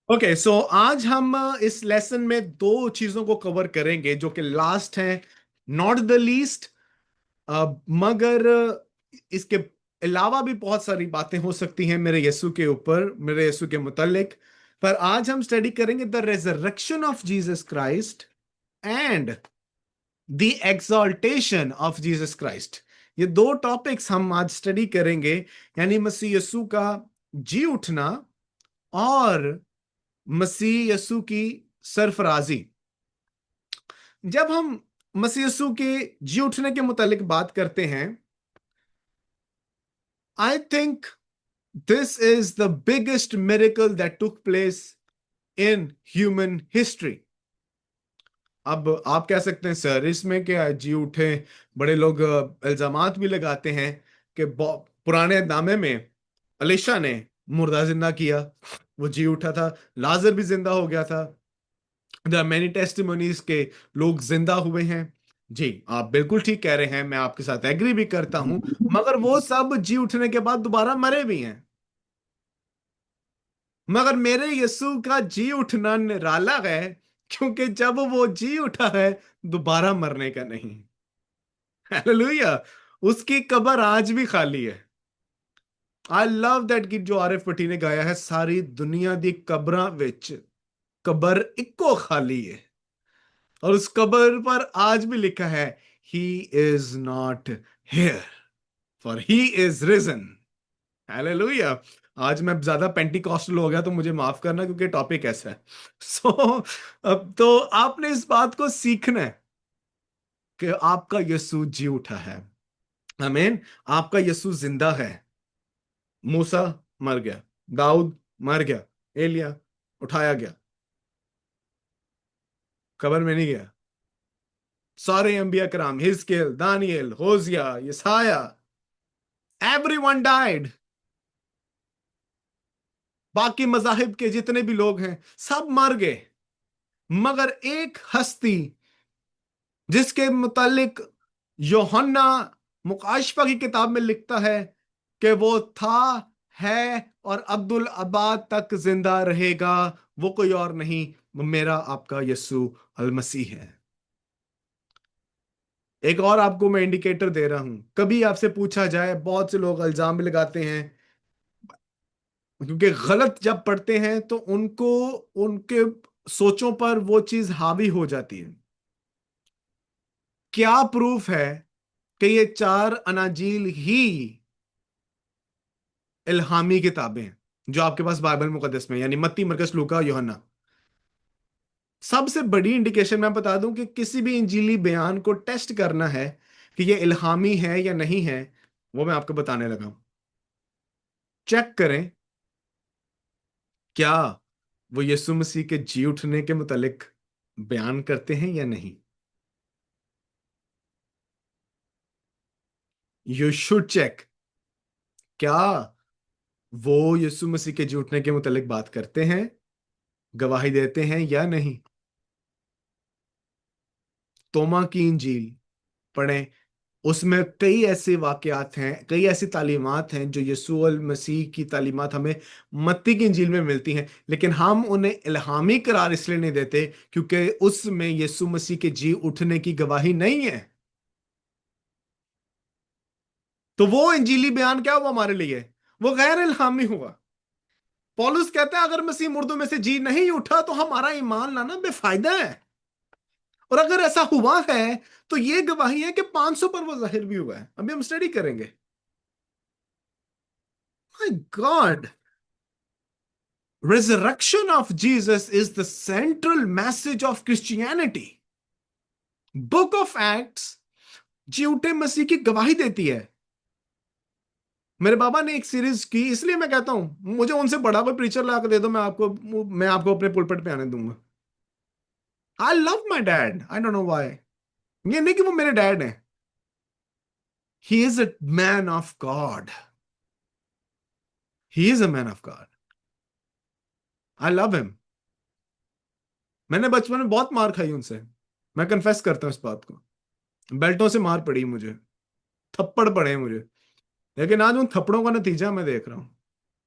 Okay so आज हम इस लेसन में दो चीजों को कवर करेंगे जो कि लास्ट हैं, नॉट द लीस्ट। मगर इसके अलावा भी बहुत सारी बातें हो सकती हैं मेरे यीशु के ऊपर, मेरे यीशु के मुतालिक। पर आज हम स्टडी करेंगे the resurrection of Jesus Christ and the exaltation of Jesus Christ. ये दो टॉपिक्स हम आज स्टडी करेंगे, यानी मसीह यीशु का जी उठना और मसीह यीशु की सरफराजी। जब हम मसीह यीशु के जी उठने के मुतालिक बात करते हैं, I think this is the biggest miracle that took place in human history. अब आप कह सकते हैं सर इसमें क्या जी उठे, बड़े लोग इल्जामात भी लगाते हैं कि पुराने नामे में अलीशा ने मुर्दा जिंदा किया, वो जी उठा था। लाजर भी जिंदा हो गया था। देयर आर मेनी टेस्टिमोनीज के लोग जिंदा हुए हैं। जी आप बिल्कुल ठीक कह रहे हैं, मैं आपके साथ एग्री भी करता हूं। मगर वो सब जी उठने के बाद दोबारा मरे भी हैं। मगर मेरे यीशु का जी उठना निराला है, क्योंकि जब वो जी उठा है दोबारा मरने का नहीं। हालेलुया। उसकी कब्र आज भी खाली है। आई लव दैट गीत जो आरिफ पट्टी ने गाया है, सारी दुनिया दी कब्रां विच कब्र इक्को खाली है। और उस कब्र पर आज भी लिखा है, he is not here for he is risen. Hallelujah. आज मैं ज्यादा पेंटिकॉस्टल हो गया तो मुझे माफ करना, क्योंकि टॉपिक ऐसा है। सो अब तो आपने इस बात को सीखना है कि आपका यीशु जी उठा है। आमीन। आपका यीशु जिंदा है। मूसा मर गया, दाऊद मर गया, एलिया उठाया गया, कब्र में नहीं गया। सारे अंबिया कराम, हिजकियल, दानियल, होजिया, यसाया, एवरीवन डाइड। बाकी मजाहिब के जितने भी लोग हैं सब मर गए। मगर एक हस्ती जिसके मुतालिक यूहन्ना मुकाशफा की किताब में लिखता है कि वो था, है और अब्दुल अबाद तक जिंदा रहेगा, वो कोई और नहीं, वो मेरा आपका यीशु अल मसीह है। एक और आपको मैं इंडिकेटर दे रहा हूं, कभी आपसे पूछा जाए, बहुत से लोग इल्जाम भी लगाते हैं, क्योंकि गलत जब पढ़ते हैं तो उनको उनके सोचों पर वो चीज हावी हो जाती है। क्या प्रूफ है कि ये चार अनाजील ही इल्हामी किताबें हैं जो आपके पास बाइबल मुकद्दस में, यानी मत्ती, मरकस, लूका, यूहन्ना? सबसे बड़ी इंडिकेशन मैं बता दूं कि किसी भी इंजीली बयान को टेस्ट करना है कि ये इल्हामी है या नहीं है, वो मैं आपको बताने लगा हूं। चेक करें, क्या वो यीशु मसीह के जी उठने के मुतालिक बयान करते हैं या नहीं। यू शुड चेक, क्या वो यीशु मसीह के जी उठने के मुतालिक बात करते हैं, गवाही देते हैं या नहीं। तोमा की इंजील पढ़ें, उसमें कई ऐसे वाकयात हैं, कई ऐसी तालीमात हैं जो यीशु अल मसीह की तालीमात हमें मत्ती की इंजील में मिलती हैं, लेकिन हम उन्हें इल्हामी करार इसलिए नहीं देते क्योंकि उसमें यीशु मसीह के जी उठने की गवाही नहीं है। तो वो इंजीली बयान क्या हुआ हमारे लिए? वो गैर इल्हामी हुआ। पौलुस कहता है अगर मसीह मुर्दों में से जी नहीं उठा तो हमारा ईमान लाना बेफायदा है। और अगर ऐसा हुआ है तो ये गवाही है कि 500 पर वो जाहिर भी हुआ है। अभी हम स्टडी करेंगे। My god, resurrection of Jesus is the central message of Christianity. Book of Acts जीउटे मसीह की गवाही देती है। मेरे बाबा ने एक सीरीज की, इसलिए मैं कहता हूं मुझे उनसे बड़ा कोई प्रीचर ला के दे दो, मैं आपको अपने पुलपिट पे आने दूंगा। I love my dad, I don't know why. ये नहीं कि वो मेरे डैड हैं, he is a man of God, he is a man of God. I love him. मैंने बचपन में बहुत मार खाई उनसे, मैं कन्फेस करता हूं इस बात को। बेल्टों से मार पड़ी मुझे, थप्पड़ पड़े मुझे, लेकिन आज उन थप्पड़ों का नतीजा मैं देख रहा हूं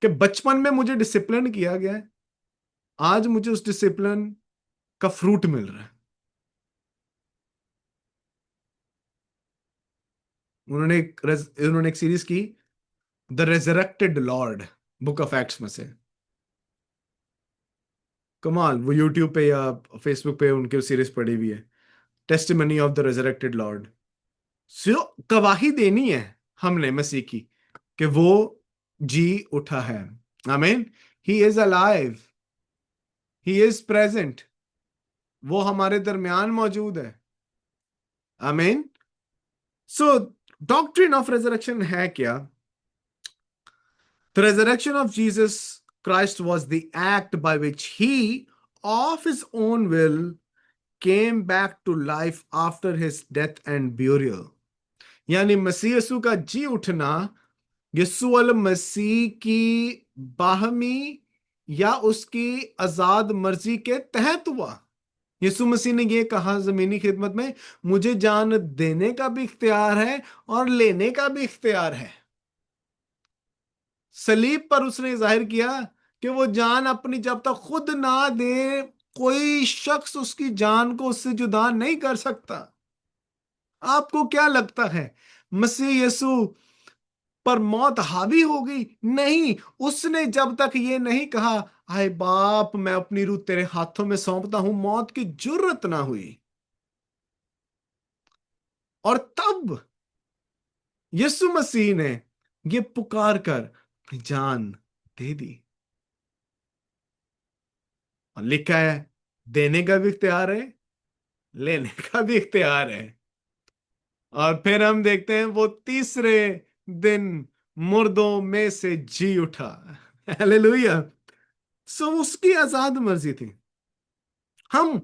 कि बचपन में मुझे डिसिप्लिन किया गया है। आज मुझे उस डिसिप्लिन का फ्रूट मिल रहा है। उन्होंने एक सीरीज की, the resurrected Lord, book of acts में से। कमाल, वो यूट्यूब पे या फेसबुक पे उनकी सीरीज पड़ी हुई है, testimony of the resurrected lord. So गवाही देनी है हमने मसीह की कि वो जी उठा है। आमीन। He is alive, he is present, वो हमारे दरमियान मौजूद है। आमीन। सो डॉक्ट्रिन ऑफ रेजरेक्शन है क्या? The resurrection of Jesus Christ was the act by which he, of his own will, came back to life after his death and burial. यानी मसीह यीशु का जी उठना यीशु अल मसीह की बाहमी या उसकी आजाद मर्जी के तहत हुआ। यीशु मसीह ने यह कहा जमीनी खिदमत में, मुझे जान देने का भी इख्तियार है और लेने का भी इख्तियार है। सलीब पर उसने जाहिर किया कि वो जान अपनी जब तक खुद ना दे, कोई शख्स उसकी जान को उससे जुदा नहीं कर सकता। आपको क्या लगता है मसीह यीशु पर मौत हावी हो गई? नहीं, उसने जब तक ये नहीं कहा, आए बाप मैं अपनी रूह तेरे हाथों में सौंपता हूं, मौत की जुर्रत ना हुई। और तब यीशु मसीह ने ये पुकार कर अपनी जान दे दी। और लिखा है देने का भी इख्तियार है, लेने का भी इख्तियार है। और फिर हम देखते हैं वो तीसरे दिन मुर्दों में से जी उठा। हालेलुया। सो उसकी आजाद मर्जी थी। हम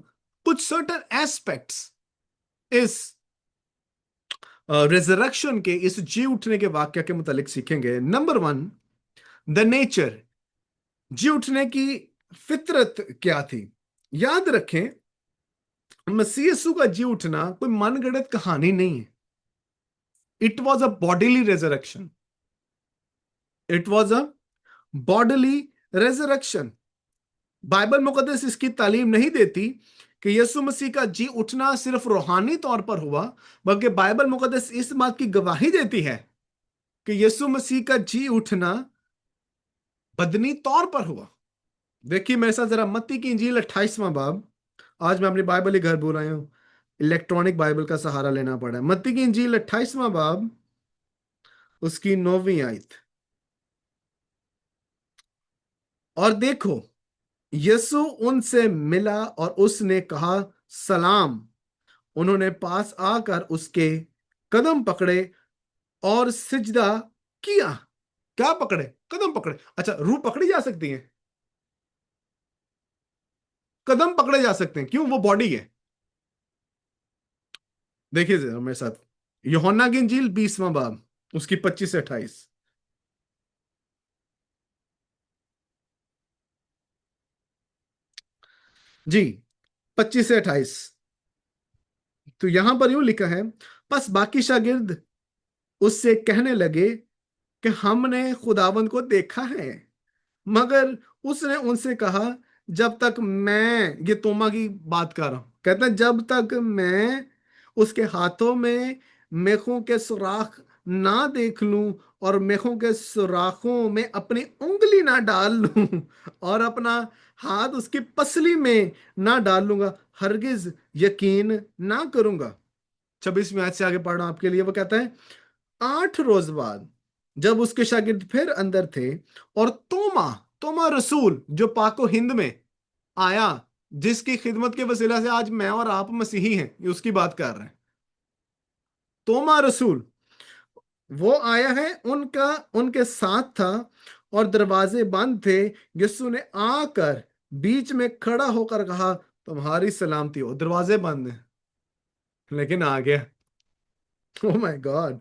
कुछ सर्टेन एस्पेक्ट्स इस रिजरेक्शन के, इस जी उठने के वाक्य के मुतालिक सीखेंगे। नंबर वन, द नेचर, जी उठने की फितरत क्या थी। याद रखें, मसीह यीशु का जी उठना कोई मनगढ़ंत कहानी नहीं है। It was a bodily resurrection, it was a bodily resurrection. Bible मुकद्दस इसकी तालीम नहीं देती कि यीशु मसीह का जी उठना सिर्फ रूहानी तौर पर हुआ, बल्कि बाइबल मुकद्दस इस बात की गवाही देती है कि यीशु मसीह का जी उठना बदनी तौर पर हुआ। देखिए मेरे साथ जरा मत्ती की इंजील 28वां बाब। आज मैं अपनी बाइबल ही घर भूल आया हूं, इलेक्ट्रॉनिक बाइबल का सहारा लेना पड़ा है। मत्ती की इंजील 28वां बाब, उसकी 9वीं आयत। और देखो, यीशु उनसे मिला और उसने कहा सलाम। उन्होंने पास आकर उसके कदम पकड़े और सिजदा किया। क्या पकड़े? कदम पकड़े। अच्छा, रूह पकड़ी जा सकती है, कदम पकड़े जा सकते हैं, क्यों? वो बॉडी है। देखिए जरा मेरे साथ, यूहन्ना की इंजील 20वां बाब, उसकी 25 से 28। जी, 25 से 28। तो यहां पर यूं लिखा है, बस बाकी शागिर्द उससे कहने लगे कि हमने खुदावंद को देखा है। मगर उसने उनसे कहा, जब तक मैं, ये तोमा की बात कर रहा हूं, कहता है जब तक मैं उसके हाथों में मेखों के सुराख ना देख लूं और मेखों के सुराखों में अपनी उंगली ना डाल लूं और अपना हाथ उसकी पसली में ना डाल लूंगा, हरगिज यकीन ना करूंगा। 26वीं आयत से आगे पढ़ रहा हूं आपके लिए। वो कहता है, 8 रोज बाद जब उसके शागिर्द फिर अंदर थे और तोमा, तोमा रसूल जो पाको हिंद में आया, जिसकी खिदमत के वसीला से आज मैं और आप मसीही हैं, ये उसकी बात कर रहे हैं। तोमा रसूल वो आया है, उनका उनके साथ था और दरवाजे बंद थे। यीशु ने आकर बीच में खड़ा होकर कहा, तुम्हारी सलामती हो। दरवाजे बंद हैं लेकिन आ गया। ओ माय गॉड।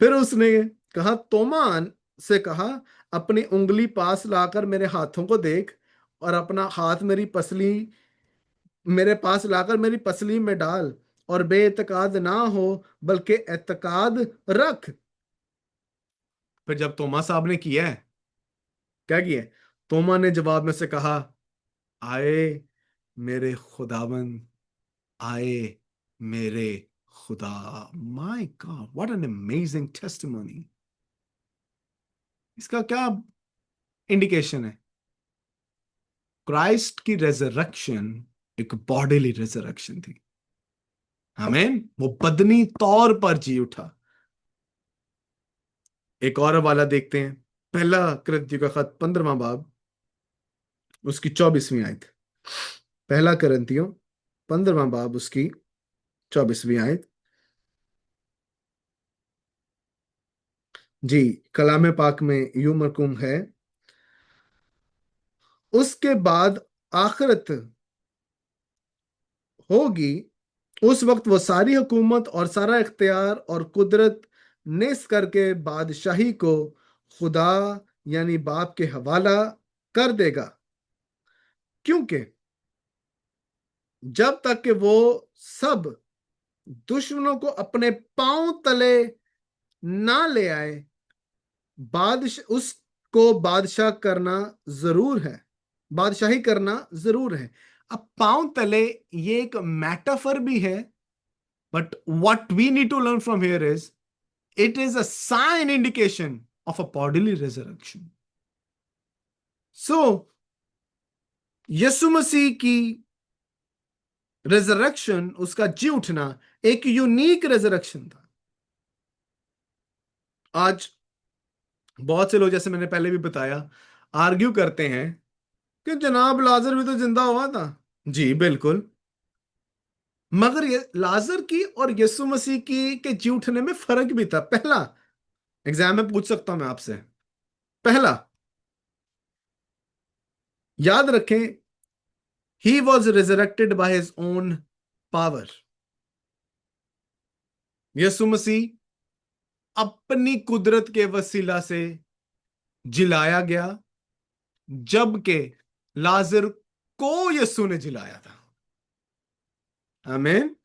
फिर उसने कहा, तोमान से कहा, अपनी उंगली पास लाकर मेरे हाथों को देख और अपना हाथ मेरे पास लाकर मेरी पसली में डाल और बेइत्तेकाद ना हो बल्कि एतकाद रख। फिर जब तोमा साहब ने किया है, क्या किया? तोमा ने जवाब में से कहा, आए मेरे खुदावन, आए मेरे खुदा। My God, what an amazing testimony. इसका क्या इंडिकेशन है? क्राइस्ट की रेजरेक्शन एक बॉडीली रेजरेक्शन थी। आमीन। वो बदनी तौर पर जी उठा। एक और वाला देखते हैं, पहला करंथियों का खत 15वां बाब, उसकी 24वीं आयत। पहला करंथियों 15वां बाब, उसकी 24वीं आयत। जी, कलाम पाक में यूं मरकूम है, उसके बाद आखिरत होगी, उस वक्त वो सारी हुकूमत और सारा इख्तियार और कुदरत निस करके बादशाही को खुदा यानी बाप के हवाला कर देगा, क्योंकि जब तक कि वो सब दुश्मनों को अपने पांव तले ना ले आए, बादशाह उसको बादशाह करना जरूर है, बादशाही करना जरूर है। अब पांव तले, ये एक मेटाफर भी है, but what we need to learn from here is, it is a sign indication of a bodily resurrection. So यीशु मसीह की रिजरेक्शन, उसका जी उठना, एक यूनिक रिजरेक्शन था। आज बहुत से लोग, जैसे मैंने पहले भी बताया, आर्ग्यू करते हैं कि जनाब लाजर भी तो जिंदा हुआ था। जी बिल्कुल, मगर ये लाजर की और यीशु मसीह की के जी उठने में फर्क भी था। पहला, एग्जाम में पूछ सकता हूं मैं आपसे, पहला याद रखें, he was resurrected by his own power. यीशु मसीह अपनी कुदरत के वसीला से जिलाया गया, जबकि लाजर को यीशु ने जिलाया था। आमीन।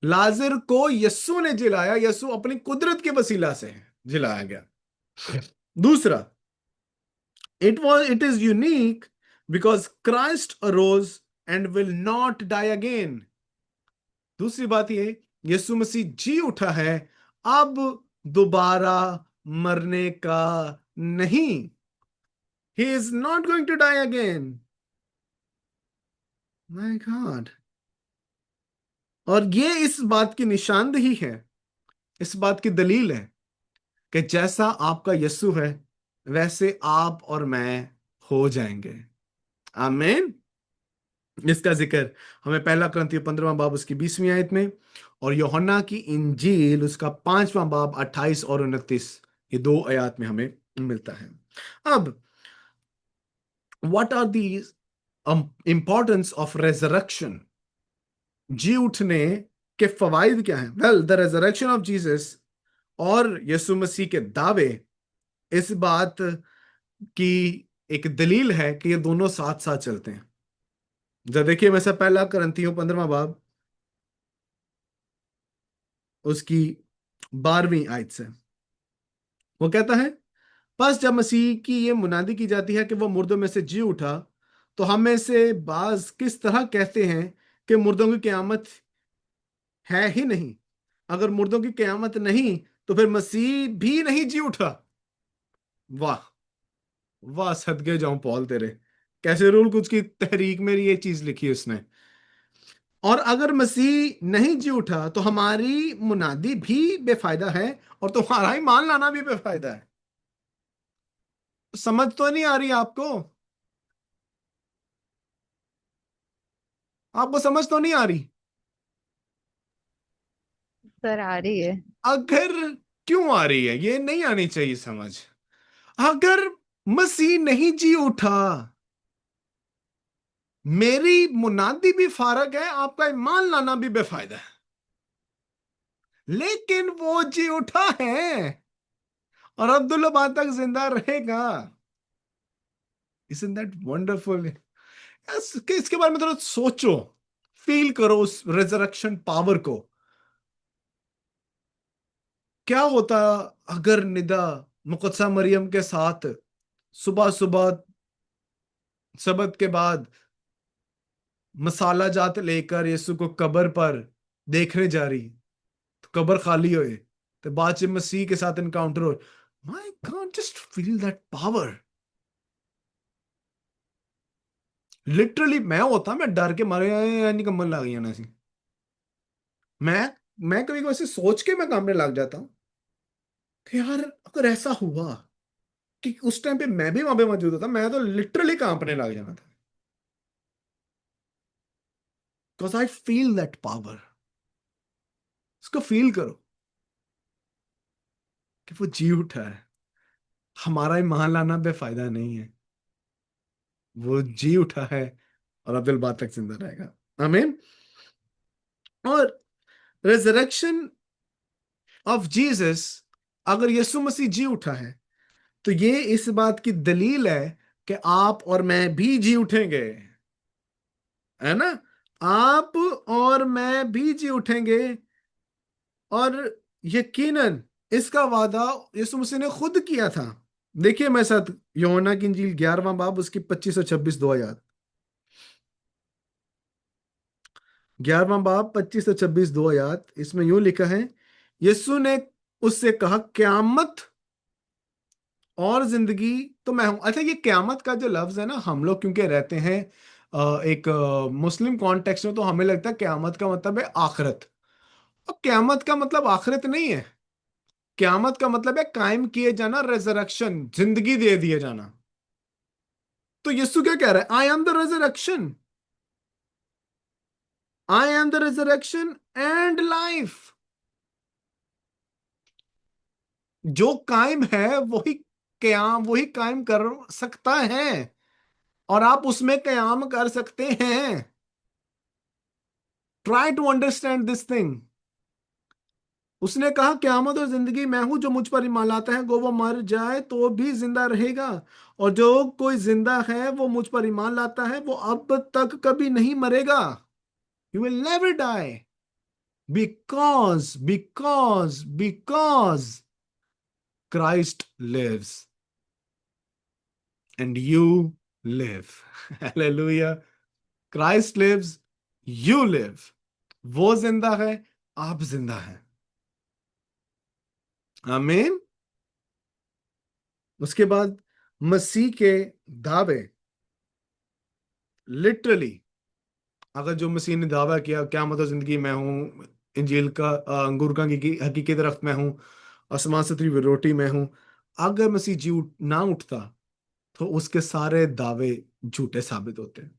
लाजर को यीशु ने जिलाया, यीशु अपनी कुदरत के वसीला से जिलाया गया। दूसरा, it is unique because Christ arose and will not die again. दूसरी बात ये, यीशु मसीह जी उठा है, अब दोबारा मरने का नहीं। He is not going to die again. My God. और ये इस बात की निशानदेही है, इस बात की दलील है कि जैसा आपका यीशु है, वैसे आप और मैं हो जाएंगे। आमीन। इसका जिक्र हमें पहला करंथियों 15वां बाब, उसकी 20वीं आयत में, और यूहन्ना की इंजील, उसका 5वां बाब 28 और 29, ये दो आयत में हमें मिलता है। अब what are the importance of resurrection, जी उठने के फवाइद क्या हैं? Well, the resurrection of Jesus और यीशु मसीह के दावे इस बात की एक दलील है कि ये दोनों साथ साथ चलते हैं। जब देखिए, वैसे पहला करंथियों 15वां बाब, उसकी 12वीं आयत से वो कहता है, बस जब मसीह की ये मुनादी की जाती है कि वो मुर्दों में से जी उठा, तो हम में से बाज किस तरह कहते हैं कि मुर्दों की क़यामत है ही नहीं। अगर मुर्दों की क़यामत नहीं, तो फिर मसीह भी नहीं जी उठा। वाह, वाह, सदके जाऊं पॉल तेरे, कैसे रूल कुछ की तहरीक में ये चीज लिखी है उसने। और अगर मसीह नहीं जी उठा, तो हमारी मुनादी भी बेफायदा है, और तुम्हारा ही मान लाना भी बेफायदा है। समझ तो नहीं आ रही आपको? आपको समझ तो नहीं आ रही? सर आ रही है। अगर, क्यों आ रही है? ये नहीं आनी चाहिए समझ। अगर मसीह नहीं जी उठा, मेरी मुनादी भी फारग है, आपका ईमान लाना भी बेफायदा है। लेकिन वो जी उठा है और अब्दुल्ला बाद तक जिंदा रहेगा। Isn't that wonderful? इसके बारे में थोड़ा सोचो, फील करो उस रिजरेक्शन पावर को। क्या होता अगर निदा मुकद्दसा मरियम के साथ सुबह सुबह सबत के बाद मसाला जात लेकर यीशु को कब्र पर देखने जा रही, तो कब्र खाली होए, तो बाद च मसीह के साथ इनकाउंटर हो। My God, just feel that power. Literally मैं होता, मैं डर के मारे निकम्मन लग गया ना सी। मैं मैं कभी कभी ऐसे सोच के मैं कामने लग जाता हूँ कि यार अगर ऐसा हुआ कि उस टाइम पे मैं भी वहां पे मौजूद होता, मैं तो लिटरली कांपने लग जाना था। Because I feel that power. उसको फील करो कि वो जी उठा है। हमारा ईमान लाना बेफायदा नहीं है, वो जी उठा है और अब्दुल बात तक जिंदा रहेगा। आमीन। और रेजरेक्शन ऑफ जीसस, अगर यीशु मसीह जी उठा है, तो ये इस बात की दलील है कि आप और मैं भी जी उठेंगे, है ना। आप और मैं भी जी उठेंगे। और यकीनन इसका वादा यीशु मसीह ने खुद किया था। देखिए मेरे साथ यूहन्ना की इंजील 11वां बाब उसकी 25 और 26 दुआ याद। 11वां बाब 25 और 26 दुआ याद, इसमें यूं लिखा है, यीशु ने उससे कहा, क्यामत और जिंदगी तो मैं हूं। अच्छा, ये क्यामत का जो लफ्ज है ना, हम लोग क्योंकि रहते हैं एक मुस्लिम कॉन्टेक्स्ट में, तो हमें लगता है क्यामत का मतलब है आखिरत। और क्यामत का मतलब आखिरत नहीं है। क्यामत का मतलब है कायम किए जाना, रेजरेक्शन, जिंदगी दे दिए जाना। तो यीशु क्या कह रहा है? I am the resurrection, I am the resurrection and life. जो कायम है वही कयाम, वही कायम कर सकता है, और आप उसमें कयाम कर सकते हैं। Try to understand this thing. उसने कहा, क्यामत और जिंदगी मैं हूं, जो मुझ पर ईमान लाता है गो वो मर जाए तो भी जिंदा रहेगा, और जो कोई जिंदा है वो मुझ पर ईमान लाता है वो अब तक कभी नहीं मरेगा। You will never die, because Christ lives and you live. Hallelujah. Christ lives, you live. वो जिंदा है, आप जिंदा हैं। आमीन। उसके बाद मसीह के दावे, लिटरली अगर जो मसीह ने दावा किया, क्या मतलब जिंदगी मैं हूं, इंजील का अंगूर का हकीकी दरख्त मैं हूं, आसमान से उतरी हुई रोटी मैं हूं, अगर मसीह जी ना उठता, तो उसके सारे दावे झूठे साबित होते हैं।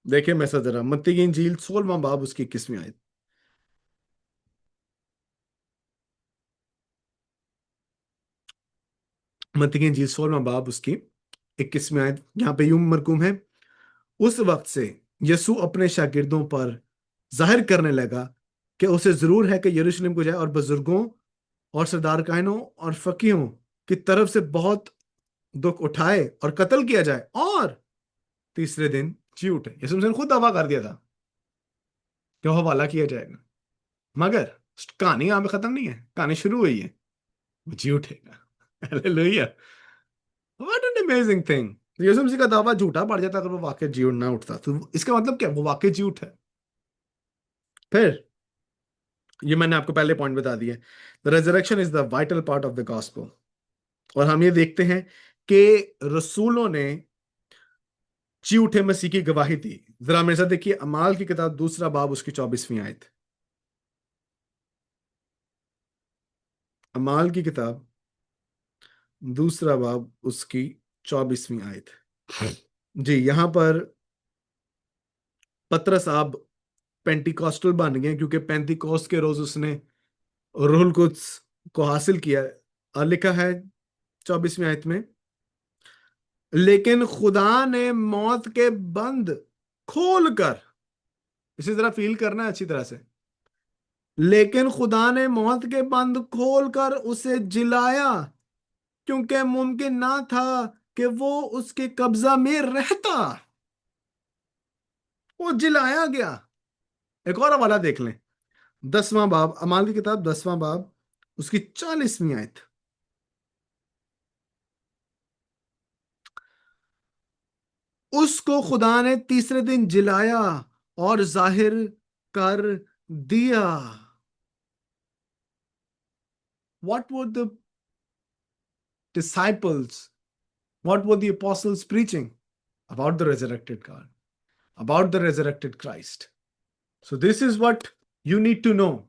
देखिए मैं जरा मत्ती की इंजील 16वां बाब उसकी 21वीं आयत। मत्ती की इंजील 16वां बाब उसकी 21वीं आयत, यहाँ पे यूं मरकूम है, उस वक्त से यीशु अपने शागिर्दों पर जाहिर करने लगा कि उसे जरूर है कि यरूशलेम को जाए और बुजुर्गों और सरदार काहनों और फकीहों की तरफ से बहुत दुख उठाए और कत्ल किया जाए, और तीसरे दिन जी उठे। यीशु मसीह ने खुद दावा कर दिया था कि वह हवाला किया जाएगा। मगर कहानी यहां पे खत्म नहीं है, कहानी शुरू हुई है। वो जी उठेगा। हालेलुया। What an amazing thing. यीशु मसीह का दावा झूठा पड़ जाता अगर वो वाकई जी उठ ना उठता, तो इसका मतलब क्या? वो वाकई जी उठा है। फिर ये मैंने आपको पहले पॉइंट बता दिया, the resurrection is the vital part of the gospel. और हम ये देखते हैं कि रसूलों ने जी उठे मसीह की गवाही दी। जरा मेरे साथ देखिए, अमाल की किताब दूसरा बाब उसकी 24वीं आयत। अमाल की किताब दूसरा बाब उसकी 24वीं आयत। जी, यहां पर पतरस आप पेंटिकॉस्टल बन गए, क्योंकि पेंटिकॉस्ट के रोज उसने रूहुल कुद्स को हासिल किया। और लिखा है 24वीं आयत में, लेकिन खुदा ने मौत के बंद खोल कर, इसी तरह फील करना है अच्छी तरह से, लेकिन खुदा ने मौत के बंद खोलकर उसे जिलाया, क्योंकि मुमकिन ना था कि वो उसके कब्जा में रहता। वो जिलाया गया। एक और हवाला देख लें, 10वां बाब, अमाल की किताब 10वां बाब उसकी 40वीं आयत। उसको खुदा ने तीसरे दिन जिलाया और जाहिर कर दिया। What were the disciples, what were the apostles preaching? About the resurrected God, about the resurrected Christ. So, this is what you need to know.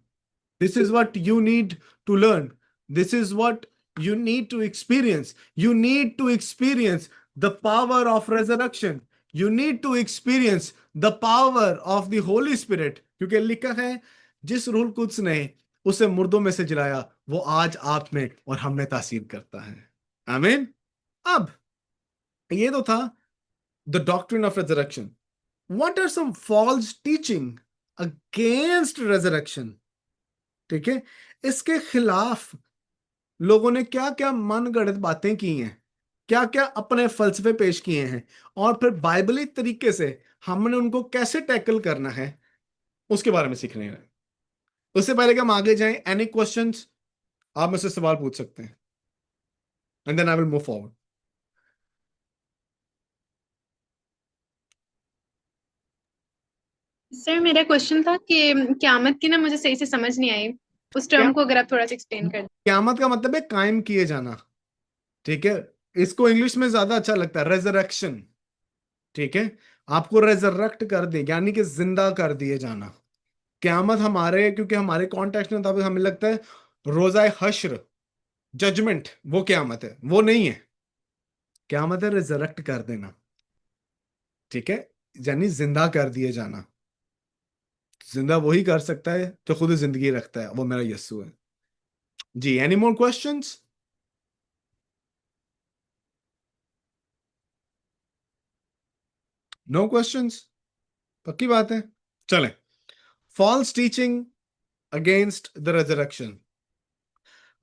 This is what you need to learn. This is what you need to experience. You need to experience the power of resurrection. You need to experience the power of the Holy Spirit. क्योंकि लिखा है, जिस रूह Quds ने उसे मुर्दों में से जिलाया, वो आज आप में और हम में तासीर करता है। आमीन। अब ये तो था the doctrine of resurrection. What are some false teaching against resurrection? ठीक है, इसके खिलाफ लोगों ने क्या क्या मनगढ़ंत बातें की हैं, क्या क्या अपने फलसफे पेश किए हैं, और फिर बाइबली तरीके से हमने उनको कैसे टैकल करना है, उसके बारे में सीखने हैं। उससे पहले कि हम आगे जाएं, एनी क्वेश्चंस, आप मुझसे सवाल पूछ सकते हैं, and then I will move forward. Sir मेरा क्वेश्चन था कि क़यामत की ना मुझे सही से समझ नहीं आई। उस क्या टर्म को अगर आप थोड़ा सा एक्सप्लेन कर दें। क़यामत का मतलब है कायम किए जाना। ठीक है, इसको इंग्लिश में ज्यादा अच्छा लगता है, रेजरेक्शन। ठीक है, आपको रेजरेक्ट कर दे, यानी कि जिंदा कर दिए जाना। क़यामत हमारे, क्योंकि हमारे कॉन्टेक्स्ट में मुताबिक हमें लगता है रोजा हश्र, जजमेंट, वो क़यामत है, वो नहीं है। क़यामत है रिजरेक्ट कर देना। ठीक है, यानी जिंदा कर दिए जाना। जिंदा वही कर सकता है जो खुद जिंदगी रखता है, वो मेरा यस्सु है जी। Any more questions? No questions? पक्की बात है। चलें, false teaching against the resurrection.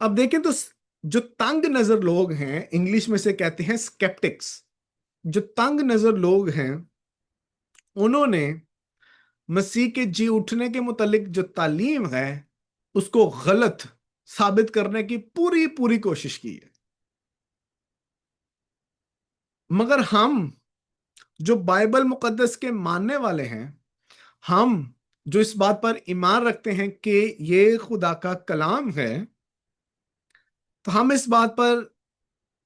अब देखें तो जो तंग नजर लोग हैं, इंग्लिश में से कहते हैं स्केप्टिक्स। जो तंग नजर लोग हैं, उन्होंने मसीह के जी उठने के मुतालिक जो तालीम है, उसको गलत साबित करने की पूरी पूरी कोशिश की है। मगर हम जो बाइबल मुकद्दस के मानने वाले हैं, हम जो इस बात पर ईमान रखते हैं कि ये खुदा का कलाम है, तो हम इस बात पर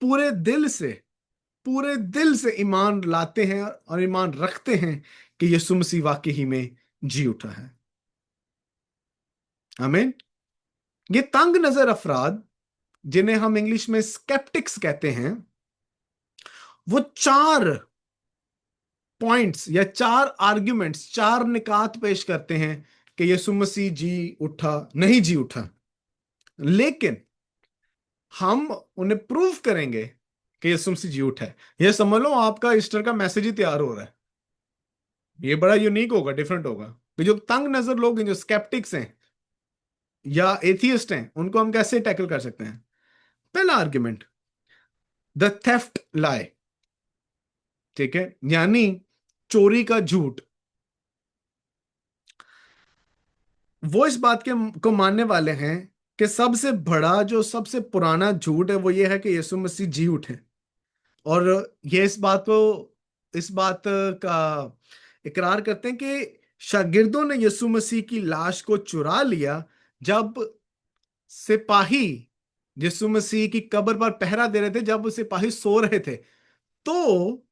पूरे दिल से, पूरे दिल से ईमान लाते हैं और ईमान रखते हैं कि यीशु मसीह वाकई ही में जी उठा है। आमीन। ये तंग नजर अफराद, जिन्हें हम इंग्लिश में स्केप्टिक्स कहते हैं, वो चार पॉइंट्स या चार आर्ग्यूमेंट्स, चार निकात पेश करते हैं कि यीशु मसीह जी उठा, नहीं जी उठा। लेकिन हम उन्हें प्रूव करेंगे कि यीशु मसीह जी उठा है। ये समझ लो आपका ईस्टर का मैसेज ही तैयार हो रहा है। ये बड़ा यूनिक होगा, डिफरेंट होगा। तो जो तंग नजर लोग हैं, जो स्केप्टिक्स हैं या एथियस्ट हैं, उनको हम कैसे टैकल कर सकते हैं? पहला आर्ग्यूमेंट, द थेफ्ट लाई। ठीक है, यानी चोरी का झूठ। वो इस बात के को मानने वाले हैं कि सबसे बड़ा, जो सबसे पुराना झूठ है, वो ये है कि यीशु मसीह जी उठे। और ये इस बात का इकरार करते हैं कि शागिर्दों ने यीशु मसीह की लाश को चुरा लिया जब सिपाही यीशु मसीह की कब्र पर पहरा दे रहे थे, जब वो सिपाही सो रहे थे। तो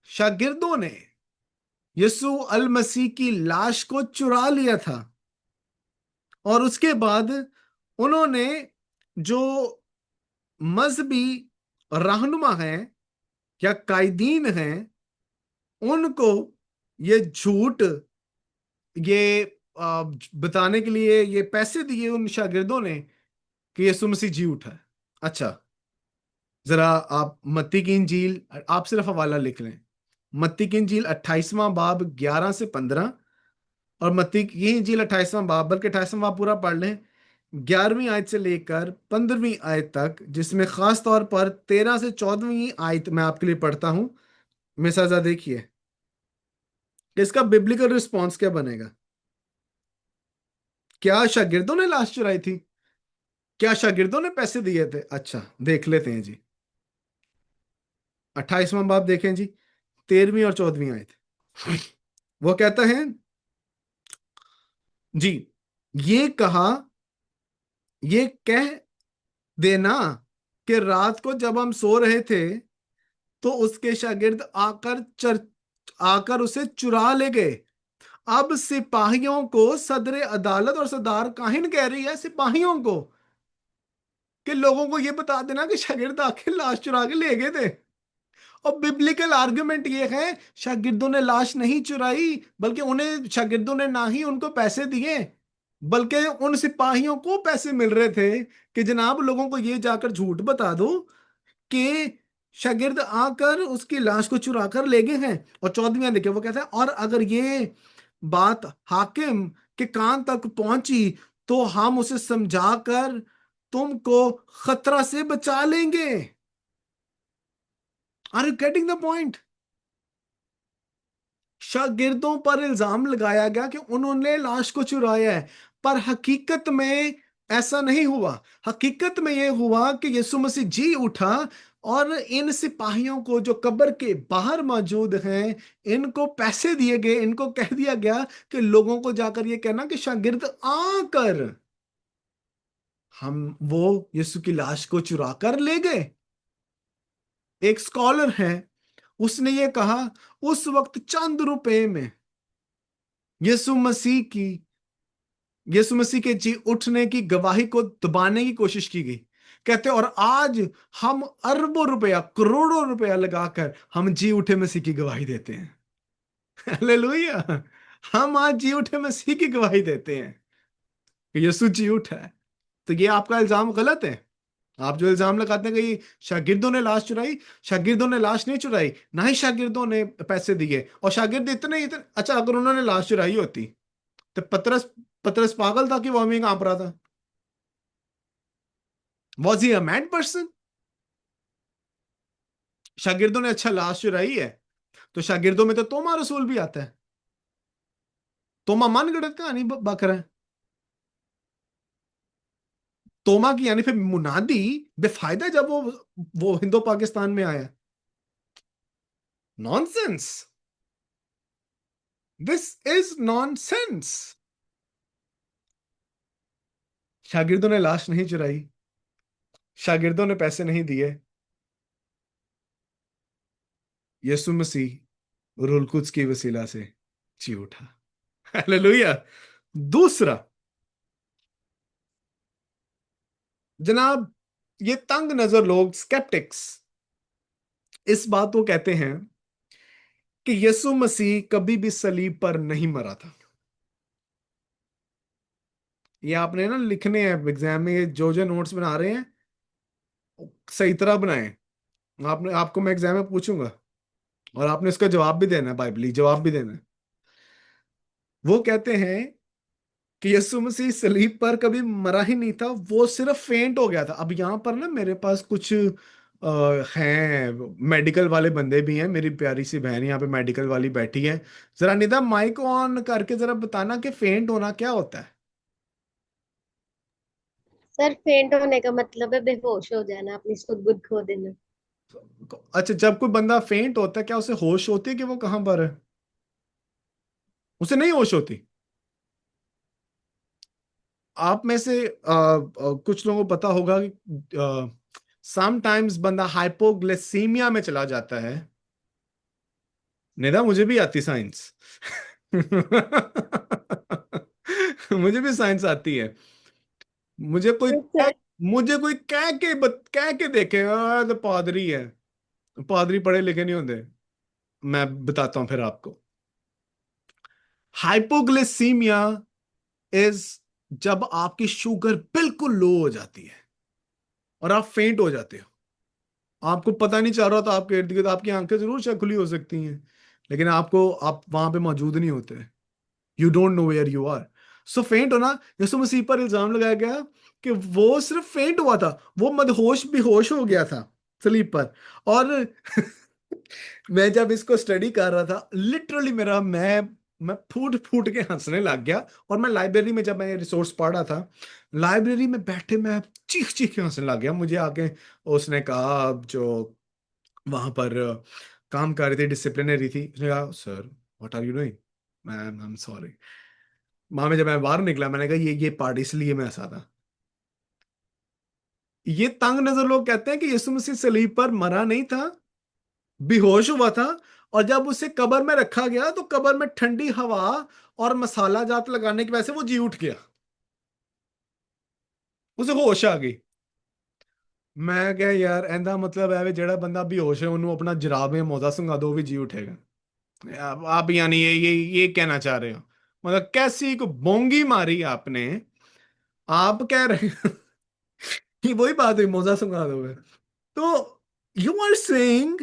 शागिर्दों ने यीशु अल मसीह की लाश को चुरा लिया था, और उसके बाद उन्होंने जो मजहबी रहनुमा हैं या कायदीन हैं, उनको ये झूठ, ये बताने के लिए ये पैसे दिए उन शागिर्दों ने कि यीशु मसीह जी उठा है। अच्छा, जरा आप मत्ती की इंजील, आप सिर्फ हवाला लिख लें, मत्ती की इंजील 28वां बाब 11 से 15, और मत्ती की इंजील 28वां बाब, बल्कि 28वां बाब पूरा पढ़ लें, 11वीं आयत से लेकर 15वीं आयत तक, जिसमें खास तौर पर 13 से 14वीं आयत मैं आपके लिए पढ़ता हूं। मिसाजा देखिए कि इसका बिब्लिकल रिस्पॉन्स क्या बनेगा। क्या शागिर्दों ने लाश चुराई थी? क्या शागिर्दों ने पैसे दिए थे? अच्छा, देख लेते हैं जी। 28वां बाब देखें जी, 13वीं और 14वीं आयत। वो कहता है जी, ये कहा, ये कह देना कि रात को जब हम सो रहे थे तो उसके शागिर्द आकर उसे चुरा ले गए। अब सिपाहियों को सदर अदालत और सरदार काहिन कह रही है सिपाहियों को कि लोगों को यह बता देना कि शागिर्द आके लाश चुरा के ले गए थे। और बिब्लिकल आर्गुमेंट ये है शागिर्दों ने लाश नहीं चुराई, बल्कि उन्हें शागिर्दों ने ना ही उनको पैसे दिए, बल्कि उन सिपाहियों को पैसे मिल रहे थे कि जनाब लोगों को ये जाकर झूठ बता दो कि शागिर्द आकर उसकी लाश को चुरा कर ले गए हैं। और 14वीं देखिए वो कहता है, और अगर ये बात हाकिम के कान तक पहुंची तो हम उसे समझाकर तुमको खतरा से बचा लेंगे। Are you getting the point? शागिर्दों पर इल्जाम लगाया गया कि उन्होंने लाश को चुराया है, पर हकीकत में ऐसा नहीं हुआ। हकीकत में यह हुआ कि यीशु मसीह जी उठा और इन सिपाहियों को जो कब्र के बाहर मौजूद हैं, इनको पैसे दिए गए, इनको कह दिया गया कि लोगों को जाकर यह कहना कि शागिर्द आकर हम वो यीशु की लाश को चुरा कर ले गए। एक स्कॉलर है, उसने ये कहा उस वक्त चंद रुपए में यीशु मसीह की यीशु मसीह के जी उठने की गवाही को दबाने की कोशिश की गई। कहते और आज हम अरबों रुपया, करोड़ों रुपया लगाकर हम जी उठे मसीह की गवाही देते हैं। हालेलुया! हम आज जी उठे मसीह की गवाही देते हैं कि यीशु जी उठा है। तो ये आपका इल्जाम गलत है। आप जो इल्जाम लगाते हैं कि शागिर्दों ने लाश चुराई, शागिर्दों ने लाश नहीं चुराई, ना ही शागिर्दों ने पैसे दिए। और शागिर्द इतने अच्छा, अगर उन्होंने लाश चुराई होती तो पतरस पतरस पागल था कि वो हमें कांप रहा था? Was he a mad person? शागिर्दों ने अच्छा लाश चुराई है, तो शागिर्दों में तो तोमा रसूल भी आता है। तोमा मन गढ़ंत कहानी बक रहा है। तोमा की यानी फिर मुनादी बेफायदा जब वो हिंदो पाकिस्तान में आया। Nonsense, this is nonsense. शागिर्दों ने लाश नहीं चुराई, शागिर्दों ने पैसे नहीं दिए, यीशु मसीह रूल कुद्स की वसीला से जी उठा। हालेलुया! दूसरा, जनाब, ये तंग नजर लोग, स्केप्टिक्स, इस बात को कहते हैं कि यीशु मसीह कभी भी सलीब पर नहीं मरा था। ये आपने ना लिखने हैं एग्जाम में, ये जो जो नोट्स बना रहे हैं सही तरह बनाएं। आपने आपको मैं एग्जाम में पूछूंगा और आपने इसका जवाब भी देना है, बाइबली जवाब भी देना है। वो कहते हैं कि यीशु मसीह सलीब पर कभी मरा ही नहीं था, वो सिर्फ फेंट हो गया था। अब यहाँ पर ना मेरे पास कुछ हैं मेडिकल वाले बंदे भी हैं। मेरी प्यारी सी बहन यहाँ पे मेडिकल वाली बैठी है। जरा निदा माइक ऑन करके जरा बताना कि फेंट होना क्या होता है। सर फेंट होने का मतलब है बेहोश हो जाना, अपनी सुध बुध खो देना। अच्छा, जब कोई बंदा फेंट होता है क्या उसे होश होती है कि वो कहाँ पर है? उसे नहीं होश होती। आप में से कुछ लोगों को पता होगा कि समटाइम्स बंदा हाइपोग्लिसीमिया में चला जाता है। निदा मुझे भी आती साइंस। मुझे भी साइंस आती है। मुझे कोई सर मुझे कोई कह के देखे तो पादरी है। पादरी पढ़े लिखे नहीं होते। मैं बताता हूं फिर आपको। हाइपोग्लिसीमिया इज जब आपकी शुगर बिल्कुल लो हो जाती है और आप फेंट हो जाते हो। आपको पता नहीं चल रहा तो आपके इर्द गिर्द आपकी आंखें जरूर शायद खुली हो सकती हैं, लेकिन आप वहां पे मौजूद नहीं होते। You don't know where you are. So faint होना, यीशु मसीह पर इल्जाम लगाया गया कि वो सिर्फ फेंट हुआ था, वो मदहोश बेहोश हो गया था सलीब पर। और मैं जब इसको स्टडी कर रहा था लिटरली मेरा मैं फूट फूट के हंसने लग गया। और मैं लाइब्रेरी में, जब मैं रिसोर्स पढ़ रहा था लाइब्रेरी में बैठे, मैं चीख चीख के हंसने लग गया। मुझे आके उसने कहा, जो वहां पर काम कर रही थी, डिसिप्लिनरी थी। उसने कहा sir what are you doing, ma'am I am sorry. माँ में जब मैं बाहर निकला मैंने कहा ये पार्टी इसलिए मैं हंसा था। ये तंग नजर लोग कहते हैं कि यीशु मसीह सलीब पर मरा नहीं था, बेहोश हुआ था, और जब उसे कब्र में रखा गया तो कब्र में ठंडी हवा और मसाला जात लगाने की वजह से वो जी उठ गया, उसे होश आ गई। मैं क्या यार, ऐदा मतलब है भी जेड़ा बंदा बेहोश है ਉਹਨੂੰ अपना जराब में मौजा संगा दो भी जी उठेगा। आप यानी ये कहना चाह रहे हो, मतलब कैसी को बोंगी मारी आपने। आप कह रहे हैं कि वही बात हुई मौजा संगा दोगे, तो यू आर सेइंग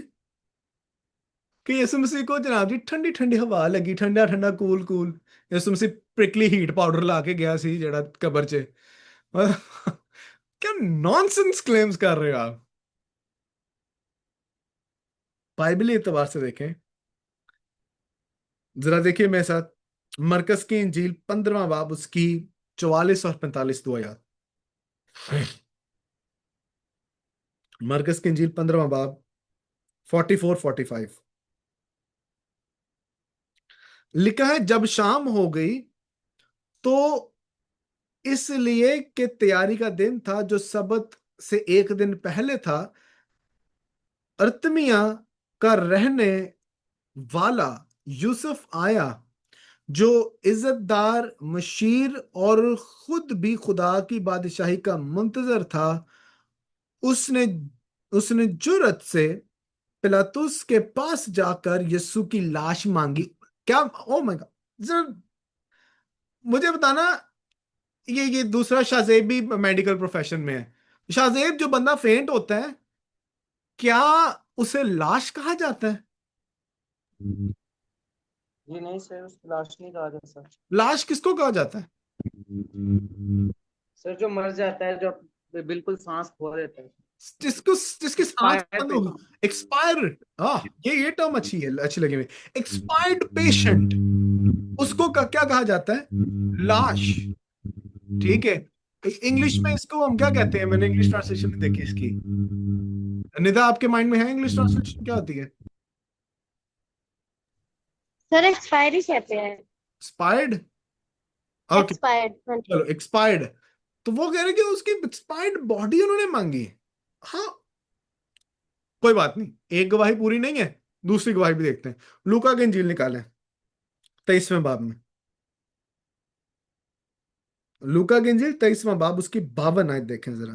कि यीशु मसीह को जनाब जी ठंडी ठंडी हवा लगी, ठंडा ठंडा कूल कूल, यीशु मसीह प्रिकली हीट पाउडर ला के गया सी जेड़ा कबर च। क्या नॉनसेंस क्लेम्स कर रहे हो आप। बाइबली एतबार से देखें, जरा देखिए मेरे साथ मरकस की इंजील 15वां बाब उसकी 44 और 45 दुआ याद। मरकस की इंजील 15वां बाब 44-45 लिखा है, जब शाम हो गई तो इसलिए कि तैयारी का दिन था जो सबत से एक दिन पहले था, अर्तमिया का रहने वाला यूसुफ आया, जो इज्जतदार मशीर और खुद भी खुदा की बादशाही का मुंतजर था। उसने उसने जुर्रत से पिलातुस के पास जाकर यीशु की लाश मांगी। क्या, ओ माय गॉड, जरा मुझे बताना, ये दूसरा शाहजेब भी मेडिकल प्रोफेशन में है। शाहजेब, जो बंदा फेंट होता है, क्या उसे लाश कहा जाता है? जी नहीं सर, उसको लाश नहीं कहा जाता सर। लाश किसको कहा जाता है? सर जो मर जाता है, जो बिल्कुल सांस खो देता है, जिसको जिसकी सांस एक्सपायर बंद हो, पेशेंट। एक्सपायर। हाँ, ये टर्म अच्छी है, अच्छी लगी मुझे। एक्सपायर्ड पेशेंट, उसको क्या कहा जाता है? लाश। ठीक है, इंग्लिश में इसको हम क्या कहते हैं? मैंने इंग्लिश ट्रांसलेशन में देखी इसकी। निदा, आपके माइंड में है इंग्लिश ट्रांसलेशन क्या होती है? सर एक्सपायरी कहते हैं। एक्सपायर्ड। Okay, expired. चलो एक्सपायर्ड। तो वो कह रहे कि उसकी एक्सपायर्ड बॉडी उन्होंने मांगी। हाँ, कोई बात नहीं, एक गवाही पूरी नहीं है, दूसरी गवाही भी देखते हैं। लूका की इंजील निकालें 23वें बाब में। लूका की इंजील 23वां बाब उसकी 52 आयत देखें जरा।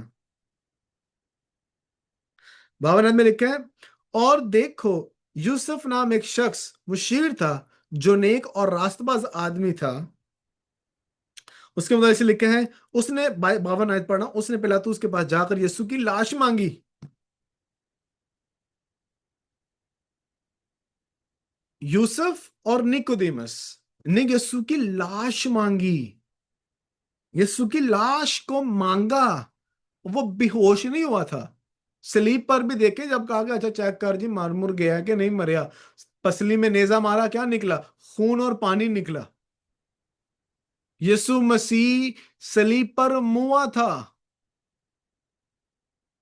52 आयत में लिखा है, और देखो यूसुफ नाम एक शख्स मुशीर था, जो नेक और रास्तबाज आदमी था। उसके मुताबिक से लिखा है, उसने 52 आयत पढ़ना, उसने पिलातुस के पास जाकर यीशु की लाश मांगी। यूसुफ और निकोदेमस ने यीशु की लाश मांगी, यीशु की लाश को मांगा। वो बेहोश नहीं हुआ था। स्लीप पर भी देखे, जब कहा कि अच्छा चेक कर जी मर मुर गया है कि नहीं मरिया, पसली में नेजा मारा, क्या निकला? खून और पानी निकला। यीशु मसीह सलीब पर मुआ था।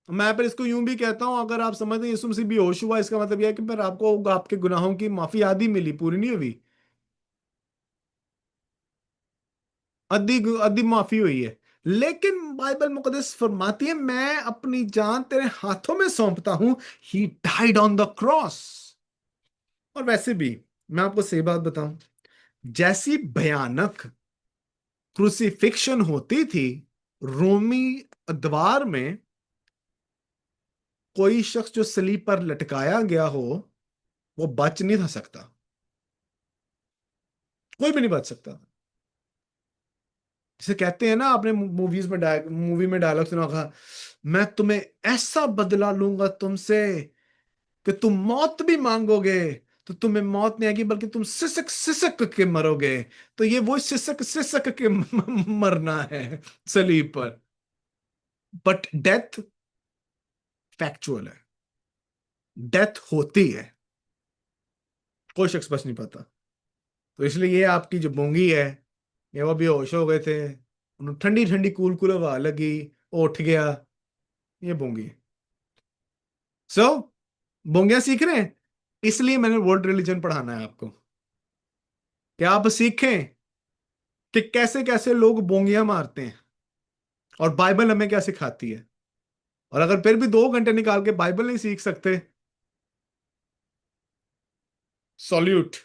मैं फिर इसको यूं भी कहता हूं, अगर आप समझते हैं यीशु मसीह बेहोश हुआ, इसका मतलब यह है कि फिर आपको आपके गुनाहों की माफी आधी मिली, पूरी नहीं हुई। आधी आधी माफी हुई है। लेकिन बाइबल मुकद्दस फरमाती है, मैं अपनी जान तेरे हाथों में सौंपता हूं, he died on the cross. और वैसे भी मैं आपको सही बात बताऊं, जैसी भयानक क्रूसिफिक्शन होती थी रोमी द्वार में, कोई शख्स जो सलीब पर लटकाया गया हो वो बच नहीं था सकता, कोई भी नहीं बच सकता। जिसे कहते हैं ना, आपने मूवीज में मूवी में डायलॉग सुना होगा, मैं तुम्हें ऐसा बदला लूंगा तुमसे कि तुम मौत भी मांगोगे तो तुम्हें मौत नहीं आएगी, बल्कि तुम सिसक सिसक के मरोगे। तो ये वो सिसक सिसक के मरना है सलीब पर। बट डेथ फैक्चुअल है, डेथ होती है, कोई शख्स बच नहीं पाता। तो इसलिए ये आपकी जो बोंगी है, ये वो बेहोश हो गए थे, उन्हें ठंडी ठंडी कूल कूल हवा लगी, वो उठ गया, ये बोंगी है। सो बोंगियां सीख रहे हैं, इसलिए मैंने वर्ल्ड रिलीजन पढ़ाना है आपको, कि आप सीखें कि कैसे कैसे लोग बोंगियां मारते हैं और बाइबल हमें क्या सिखाती है। और अगर फिर भी 2 घंटे निकाल के बाइबल नहीं सीख सकते, solute.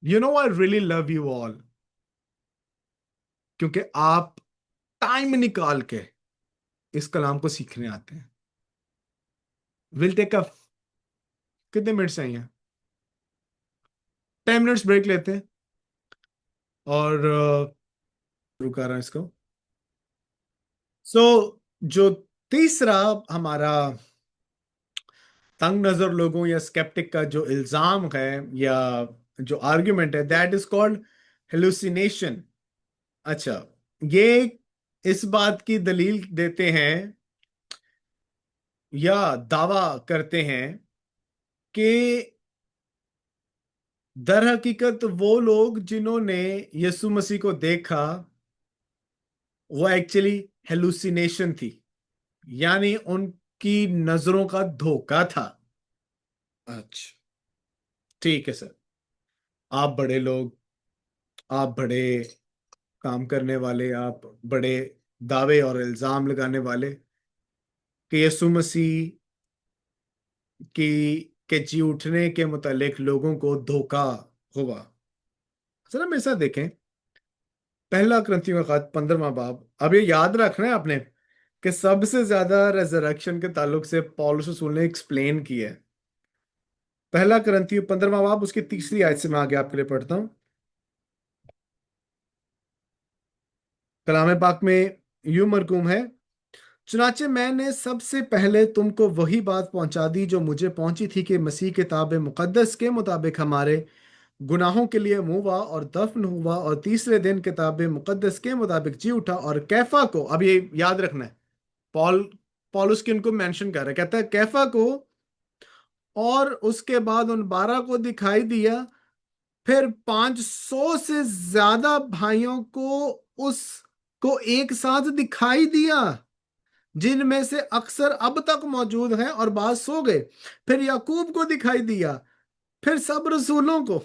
You know I really love you all, क्योंकि आप टाइम निकाल के इस कलाम को सीखने आते हैं। विल टेक अ, कितने मिनट चाहिए? 10 मिनट्स ब्रेक लेते हैं और शुरू कर रहे हैं इसको। सो जो तीसरा हमारा तंग नजर लोगों या स्केप्टिक का जो इल्जाम है या जो आर्ग्यूमेंट है, दैट इज कॉल्ड हेलुसिनेशन। अच्छा, ये इस बात की दलील देते हैं या दावा करते हैं कि दर हकीकत वो लोग जिन्होंने यीशु मसीह को देखा, वो एक्चुअली हेलुसिनेशन थी, यानी उनकी नजरों का धोखा था। अच्छा, ठीक है सर, आप बड़े लोग, आप बड़े काम करने वाले, आप बड़े दावे और इल्जाम लगाने वाले कि यीशु मसीह के जी उठने के मुतालिक लोगों को धोखा हुआ। जरा मेरे साथ देखें, पहला कुरिन्थियों का खत 15वां बाब। अब ये याद रखना है आपने कि सबसे ज्यादा रेजरेक्शन के ताल्लुक से पौलुस रसूल ने एक्सप्लेन किया है। पहला कुरिन्थियों 15वां बाब, उसकी तीसरी आयत से मैं आगे आपके लिए पढ़ता हूं। कलाम पाक में यूं मरकूम है, चुनाचे मैंने सबसे पहले तुमको वही बात पहुंचा दी जो मुझे पहुंची थी, कि मसीह किताब मुकद्दस के मुताबिक हमारे गुनाहों के लिए मुआ और दफन हुआ और तीसरे दिन किताब मुकद्दस के मुताबिक जी उठा। और कैफा को, अब ये याद रखना है, पॉलुस की उनको मेंशन कर रहा है, कहता है कैफा को और उसके बाद उन 12 को दिखाई दिया, फिर 500 से ज्यादा भाइयों को उसको एक साथ दिखाई दिया, जिनमें से अक्सर अब तक मौजूद हैं और बाद सो गए। फिर याकूब को दिखाई दिया, फिर सब रसूलों को,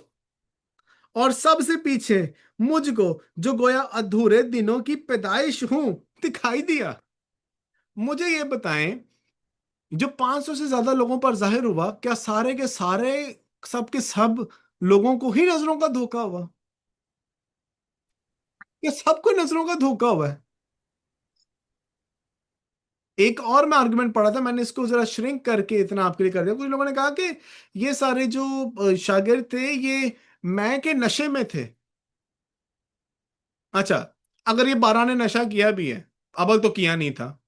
और सबसे पीछे मुझको, जो गोया अधूरे दिनों की पैदाइश हूं, दिखाई दिया। मुझे ये बताएं, जो 500 से ज्यादा लोगों पर जाहिर हुआ, क्या सारे के सारे, सब के सब लोगों को ही नजरों का धोखा हुआ? या सबको नजरों का धोखा हुआ है? एक और मैं आर्गुमेंट पढ़ा था, मैंने इसको जरा श्रिंक करके इतना आपके लिए कर दिया। कुछ लोगों ने कहा कि ये सारे जो शागिर्द थे, ये मैं के नशे में थे। अच्छा, अगर ये 12 ने नशा किया भी है, अबल तो किया नहीं था,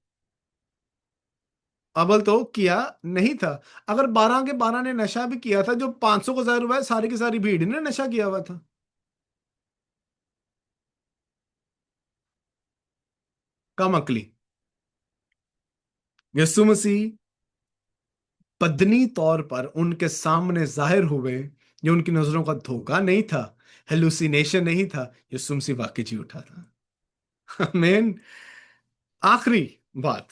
अबल तो किया नहीं था। अगर 12 के 12 ने नशा भी किया था, जो 500 को जाहिर हुआ है, सारी की सारी भीड़ ने नशा किया हुआ था। कम अकली। यीशु मसीह बदनी तौर पर उनके सामने जाहिर हुए, ये उनकी नजरों का धोखा नहीं था, हेलुसिनेशन नहीं था, यीशु मसीह वाकई जी उठा था। आमीन। आखिरी बात।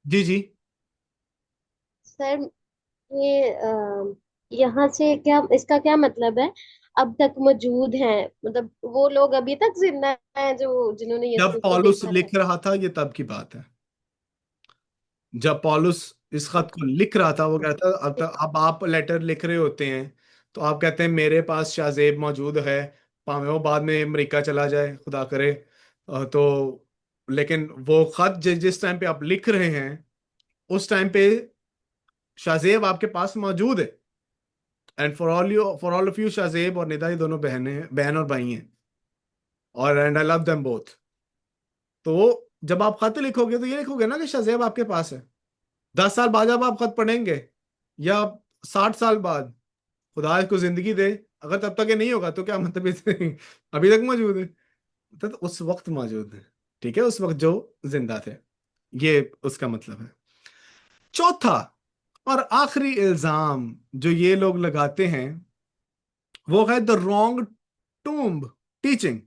जी जी। सर, ये यहाँ से क्या, इसका क्या मतलब है? अब तक मौजूद हैं, मतलब वो लोग अभी तक जिंदा हैं जो जिन्होंने जब यीशु को पौलुस देखा था? लिख रहा था, ये तब की बात है। जब पौलुस इस खत को लिख रहा था, वो कहता, अब तक, अब आप लेटर लिख रहे होते हैं तो आप कहते हैं मेरे पास शाहजेब मौजूद है, भाਵੇਂ वो बाद में अमेरिका चला जाए, खुदा करे। तो लेकिन वो खत जिस टाइम पे आप लिख रहे हैं, उस टाइम पे शाहजेब आपके पास मौजूद है। And for all of you, Shahzeb और निदा, ये दोनों बहन और भाई हैं, और and I love them both. तो जब आप खत लिखोगे तो ये लिखोगे ना कि शाहजेब आपके पास है। 10 साल बाद जब आप खत पढ़ेंगे, या 60 साल बाद, खुदा इसको जिंदगी दे, अगर तब तक ये नहीं होगा तो क्या मतलब अभी तक मौजूद है। तो उस वक्त मौजूद है, ठीक है, उस वक्त जो जिंदा थे, ये उसका मतलब है। चौथा और आखिरी इल्जाम जो ये लोग लगाते हैं, वो है द रॉन्ग टूम्ब टीचिंग।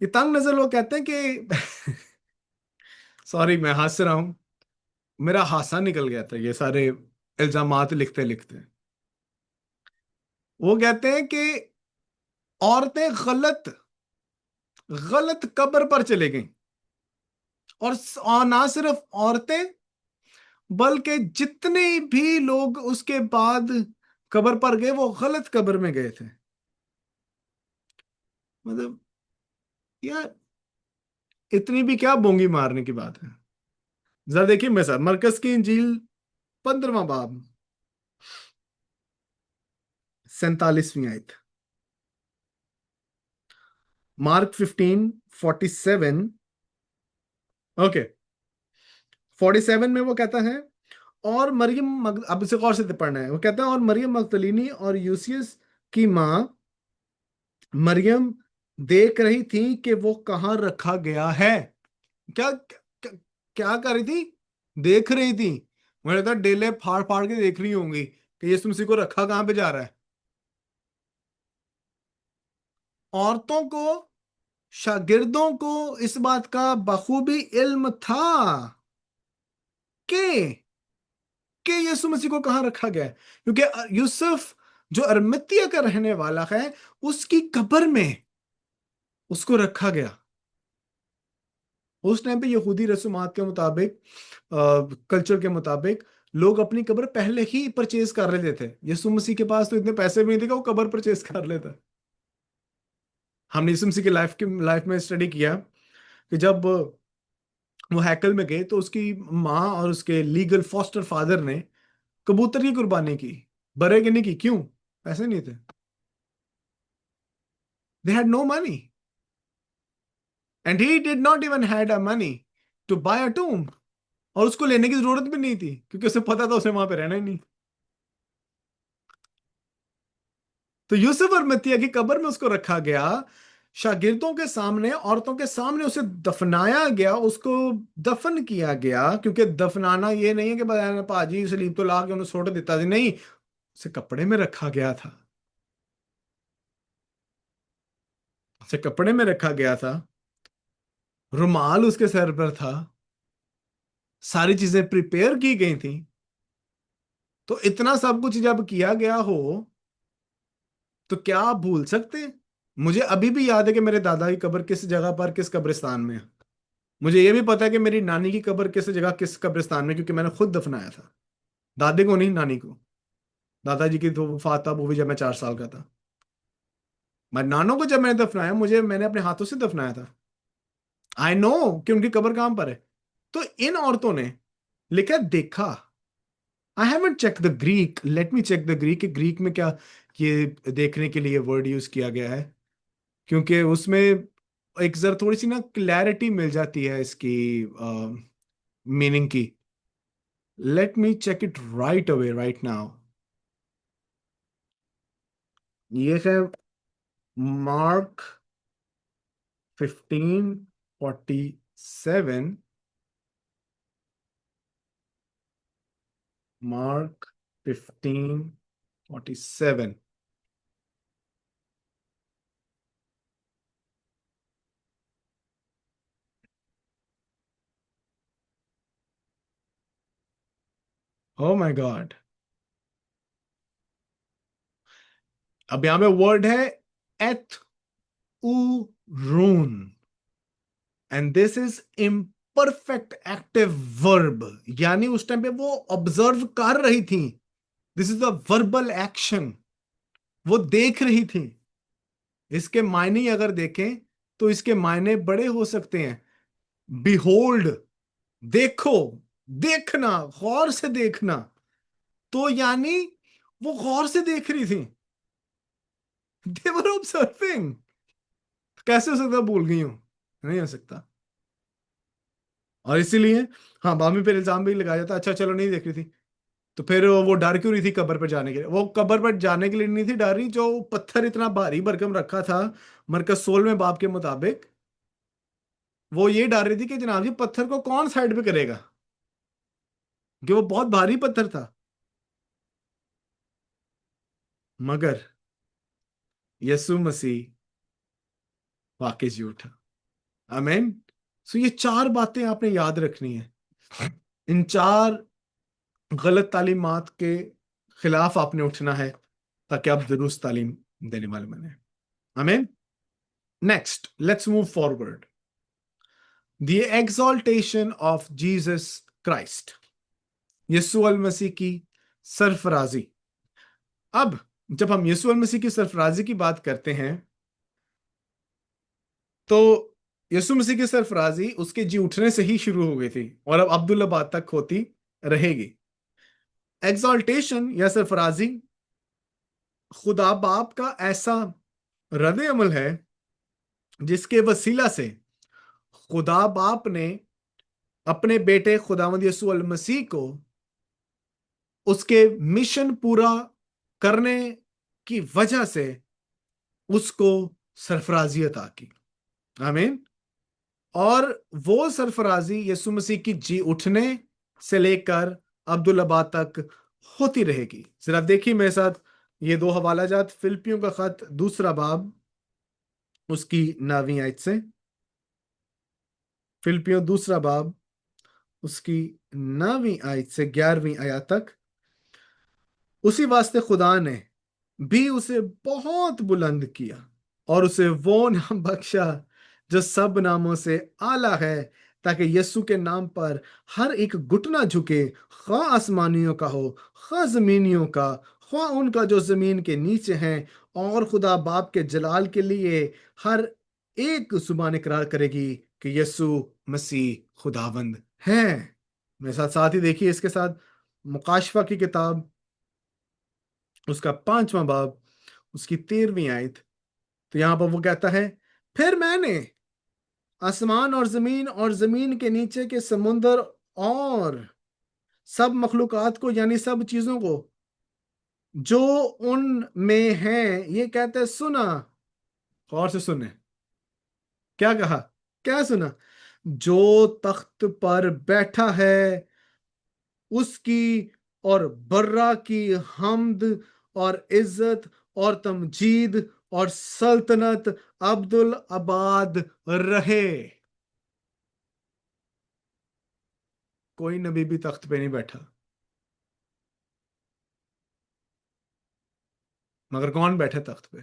ये तंग नजर लोग कहते हैं कि सॉरी मैं हंस रहा हूं, मेरा हासा निकल गया था ये सारे इल्जामात लिखते लिखते। वो कहते हैं कि औरतें गलत गलत कब्र पर चले गईं, और ना सिर्फ औरतें, बल्कि जितने भी लोग उसके बाद कब्र पर गए वो गलत कब्र में गए थे। मतलब यार, इतनी भी क्या बोंगी मारने की बात है। जरा देखिए मेरे साथ मरकस की इंजील 15वां बाब 47वीं आयत। मार्क 15:47। ओके, 47 में वो कहता है, और अब इसे गौर से पढ़ना है। वो कहता है, और मरियम मगदलीनी और यूसियस की माँ मरियम देख रही थी कि वो कहाँ रखा गया है। क्या क्या, क्या कर रही थी? देख रही थी। मुझे तो डेले फाड़ फाड़ के देख रही होंगी कि यीशु मसीह को रखा कहाँ पे जा रहा है। औरतों को, शागिर्दों को इस बात का बखूबी इल्म था कि यीशु मसीह को कहाँ रखा गया है, क्योंकि यूसुफ जो अरमतिया का रहने वाला है, उसकी कब्र में उसको रखा गया। उस टाइम पे यहूदी रसूमात के मुताबिक, कल्चर के मुताबिक, लोग अपनी कब्र पहले ही परचेज कर लेते थे। यीशु मसीह के पास तो इतने पैसे भी नहीं थे कि वो कब्र परचेज कर लेता। हमने यीशु मसीह की लाइफ में स्टडी किया कि जब वो हैकल में गए तो उसकी माँ और उसके लीगल फॉस्टर फादर ने कबूतर की कुर्बानी की, बरे की नहीं की। क्यों? पैसे नहीं थे। They had no money, and he did not even had a money to buy a tomb. और उसको लेने की जरूरत भी नहीं थी, क्योंकि उसे पता था उसे वहां पे रहना ही नहीं। तो यूसुफ और मतिया की कब्र में उसको रखा गया, शागिर्दों के सामने, औरतों के सामने उसे दफनाया गया, उसको दफन किया गया। क्योंकि दफनाना ये नहीं है कि बताया पाजी सलीब तो ला के उन्हें सोट देता था, नहीं, उसे कपड़े में रखा गया था। उसे कपड़े में रखा गया था, रुमाल उसके सर पर था, सारी चीजें प्रिपेयर की गई थी। तो इतना सब कुछ जब किया गया हो, तो क्या आप भूल सकते हैं? मुझे अभी भी याद है कि मेरे दादा की कब्र किस जगह पर, किस कब्रिस्तान में है। मुझे यह भी पता है कि मेरी नानी की कब्र किस जगह, किस कब्रिस्तान में, क्योंकि मैंने खुद दफनाया था। दादी को नहीं, नानी को। दादाजी की तो वफात तब हुई जब मैं 4 साल का था। मैं नानों को जब मैंने दफनाया, मैंने अपने हाथों से दफनाया था। आई नो कि उनकी कब्र कहां पर है। तो इन औरतों ने लिखा, देखा। I haven't check the Greek, let me check the Greek. Greek में क्या ये देखने के लिए वर्ड यूज किया गया है, क्योंकि उसमें एक जरा थोड़ी सी ना क्लैरिटी मिल जाती है इसकी मीनिंग की। Let me check it right away, right now. ये है Mark 15:47। Mark 15:47। Oh my god. अब यहां पे वर्ड है एथ ऊ रून, and this is imperfect active verb. यानी उस टाइम पे वो ऑब्जर्व कर रही थी। This is the verbal action. वो देख रही थी। इसके मायने अगर देखें तो इसके मायने बड़े हो सकते हैं। बिहोल्ड, देखो, देखना, गौर से देखना। तो यानी वो गौर से देख रही थी। दे वर ऑब्जर्विंग। कैसे हो सकता, भूल गई हूं? नहीं हो सकता। और इसीलिए, हाँ, बाद में फिर इल्जाम भी लगाया जाता, अच्छा चलो नहीं देख रही थी। तो फिर वो डर क्यों रही थी कब्र पर जाने के लिए? वो कब्र पर जाने के लिए नहीं थी डर रही, जो पत्थर इतना भारी भरकम रखा था मरकज 16वें बाब के मुताबिक, वो ये डर रही थी कि जनाब जी पत्थर को कौन साइड पे करेगा, कि वो बहुत भारी पत्थर था। मगर यीशु मसीह वाकई जी उठा। आमीन। सो ये चार बातें आपने याद रखनी है। इन 4 गलत तालीमात के खिलाफ आपने उठना है ताकि आप दुरुस्त तालीम देने वाले बने। आमीन। Next, let's move forward. The exaltation of Jesus Christ, यीशु अल मसीह की सरफराजी। अब जब हम यीशु अल मसीह की सरफराजी की बात करते हैं तो यीशु मसीह की सरफराजी उसके जी उठने से ही शुरू हो गई थी और अब अब्दुल्लाबाद तक होती रहेगी। एग्जॉल्टेशन या सरफराजी खुदा बाप का ऐसा रद्द अमल है जिसके वसीला से खुदा बाप ने अपने बेटे खुदावंद यीशु अल मसीह को उसके मिशन पूरा करने की वजह से उसको सरफराजी अता की। आमीन। और वो सरफराजी यीशु मसीह की जी उठने से लेकर अब्दुल्लाबाद तक होती रहेगी। जरा देखिए मेरे साथ ये 2 हवाला जात, फिलिपियों का खत 2 बाब उसकी 9वीं आयत से, फिलिपियों 2 बाब उसकी 9वीं आयत से 11वीं आयत तक। उसी वास्ते खुदा ने भी उसे बहुत बुलंद किया और उसे वो नाम बख्शा जो सब नामों से आला है, ताकि यीशु के नाम पर हर एक घुटना झुके, खा आसमानियों का हो, खा जमीनियों का, खा उनका जो जमीन के नीचे हैं, और खुदा बाप के जलाल के लिए हर एक जुबान इकरार करेगी कि यीशु मसीह खुदावंद है। मेरे साथ साथ ही देखिए इसके साथ मुकाशफा की किताब उसका 5वां बाब उसकी 13वीं आयत। तो यहां पर वो कहता है, फिर मैंने आसमान और जमीन के नीचे के समुंदर और सब मखलूकात को, यानी सब चीजों को जो उन में है, ये कहते हैं सुना। गौर से सुने, क्या कहा, क्या सुना? जो तख्त पर बैठा है उसकी और बर्रा की हमद और इज्जत और तमजीद और सल्तनत अब्दुल अबाद रहे। कोई नबी भी तख्त पे नहीं बैठा, मगर कौन बैठे तख्त पे?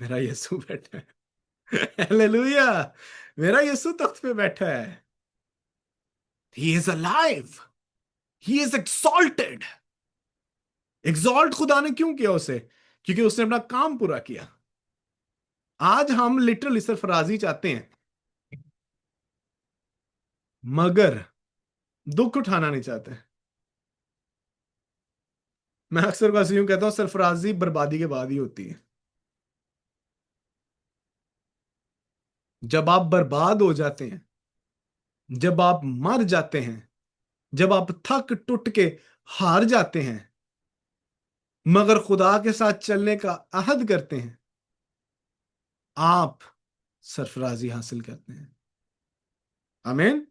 मेरा यीशु बैठा है। हालेलुया, मेरा यीशु तख्त पे बैठा है। He is alive, he is exalted. Exalt खुदा ने क्यों किया उसे? क्योंकि उसने अपना काम पूरा किया। आज हम लिटरली सरफराजी चाहते हैं मगर दुख उठाना नहीं चाहते। मैं अक्सर बस यूं कहता हूं, सरफराजी बर्बादी के बाद ही होती है। जब आप बर्बाद हो जाते हैं, जब आप मर जाते हैं, जब आप थक टूट के हार जाते हैं, मगर खुदा के साथ चलने का अहद करते हैं, आप सरफराजी हासिल करते हैं। आमीन।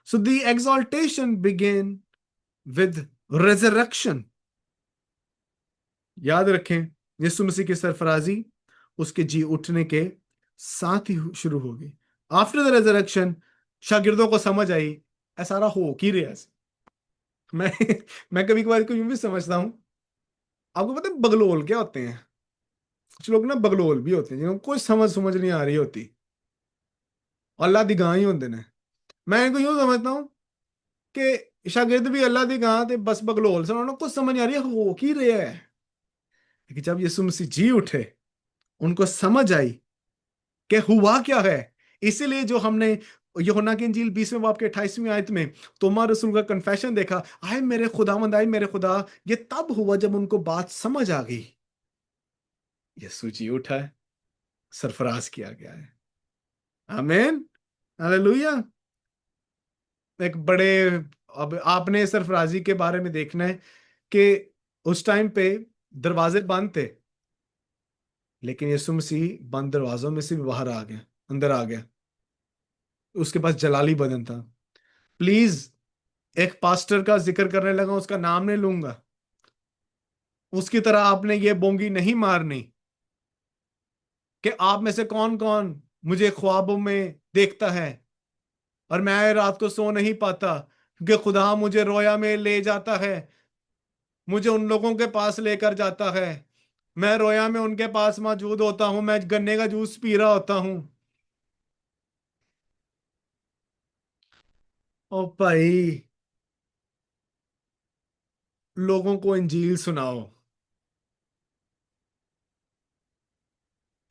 So the exaltation begin with resurrection. याद रखें, यीशु मसीह की सरफराजी उसके जी उठने के साथ ही शुरू होगी। आफ्टर द रेजरेक्शन शागिर्दों को समझ आई ऐसा सारा हो की रहा है। मैं मैं कभी कभार को यूं भी समझता हूं, आपको पता है बगलोल क्या होते हैं? कुछ लोग ना बगलोल भी होते हैं जिनको कोई समझ नहीं आ रही होती, अल्लाह दी गां ही होंगे ने। मैं इनको यूं समझता हूं कि शागिर्द भी अल्लाह दी गां ते बस बगलोल से उन्होंने कुछ समझ नहीं आ रही है हो की रहा है। लेकिन जब यीशु मसीह जी उठे, उनको समझ आई कि हुआ क्या है। इसीलिए जो हमने यूहन्ना की इंजील 20वें बाब के 28वीं आयत में तोमा रसूल का कन्फेशन देखा, आए मेरे खुदावंद, आए मेरे खुदा, ये तब हुआ जब उनको बात समझ आ गई। यीशु जी उठा है, सरफराज किया गया है। आमीन, हालेलुया। एक बड़े, अब आपने सरफराजी के बारे में देखना है कि उस टाइम पे दरवाजे बंद थे, लेकिन यीशु मसीह बंद दरवाजों में से भी बाहर आ गया, अंदर आ गया। उसके पास जलाली बदन था। प्लीज, एक पास्टर का जिक्र करने लगा, उसका नाम नहीं लूंगा, उसकी तरह आपने ये बोंगी नहीं मारनी कि आप में से कौन कौन मुझे ख्वाबों में देखता है और मैं रात को सो नहीं पाता। कि खुदा मुझे रोया में ले जाता है, मुझे उन लोगों के पास लेकर जाता है, मैं रोया में उनके पास मौजूद होता हूं, मैं गन्ने का जूस पी रहा होता हूं। ओ भाई, लोगों को इंजील सुनाओ,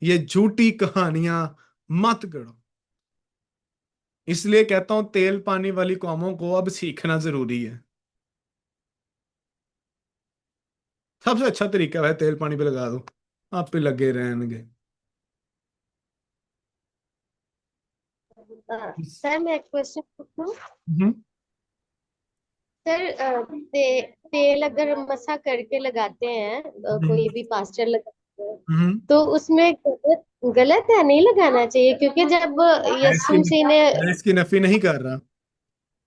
ये झूठी कहानियां मत गढ़ो। इसलिए कहता हूं तेल पानी वाली कौमों को अब सीखना जरूरी है। सबसे अच्छा तरीका है तेल पानी पे लगा दो, आप पे लगे रहेंगे। सर मैं एक क्वेश्चन पूछूं? हम्म। सर तेल अगर मसा करके लगाते हैं, हम्म। कोई भी पास्टर लगाते हैं, हम्म। तो उसमें गलत गलत है, नहीं लगाना चाहिए? क्योंकि जब मैं इसकी यीशु मसीह ने मैं इसकी नफी नहीं कर रहा।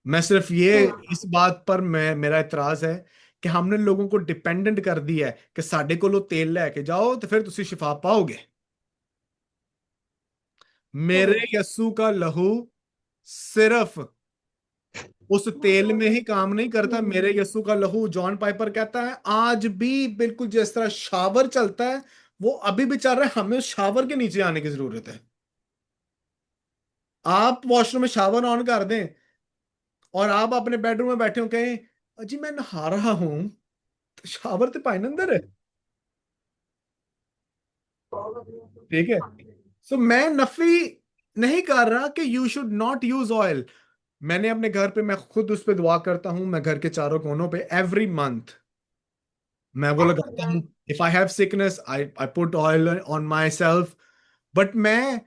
मैं सिर्फ ये, हम्म, इस बात पर मेरा इतराज है कि हमने लोगों को डिपेंडेंट कर दिया है कि साडे कोलों तेल लेके जाओ तो फिर तुसी शिफा पाओगे। मेरे हम्म, यस्सु का लहू सिर्फ उस तेल में ही काम नहीं करता। मेरे यस्सु का लहू, जॉन पाइपर कहता है, आज भी बिल्कुल जिस तरह शावर चलता है वो अभी भी चल रहा है। हमें उस शावर के नीचे आने की जरूरत है। आप वॉशरूम में शावर ऑन कर दें और आप अपने बेडरूम में बैठे हो, कहें अजी मैं नहा रहा हूं, तो शावर तो पाइन अंदर है। ठीक है। सो मैं नफी नहीं कर रहा कि you should not use oil. मैंने अपने घर पे, मैं खुद उस पे दुआ करता हूं, मैं घर के चारों कोनों पे एवरी मंथ मैं वो लगाता हूँ। If I have sickness I I put oil on my self. But मैं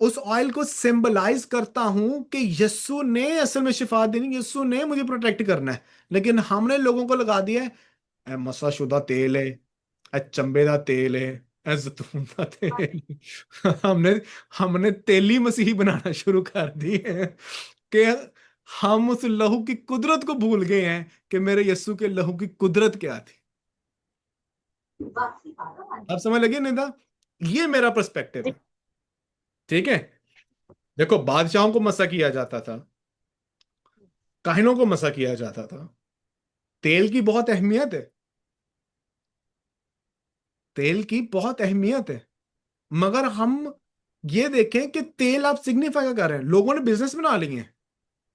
उस ऑयल को सिंबलाइज करता हूं कि यस्सु ने असल में शिफा देनी, यस्सु ने मुझे प्रोटेक्ट करना है। लेकिन हमने लोगों को लगा दिया है ए मसा शुदा तेल है, ए चंबे का तेल है, ए जैतून का तेल। हमने हमने तेली मसीही बनाना शुरू कर दी है कि हम उस लहू की कुदरत को भूल गए हैं कि मेरे यस्सु के लहू की कुदरत क्या थी। अब समझ लगी नहीं था? ये मेरा पर्सपेक्टिव है। ठीक है। देखो, बादशाहों को मसा किया जाता था, काहिनों को मसा किया जाता था। तेल की बहुत अहमियत है, तेल की बहुत अहमियत है। मगर हम ये देखें कि तेल आप सिग्निफाई क्या कर रहे हैं। लोगों ने बिजनेस बना लिए हैं,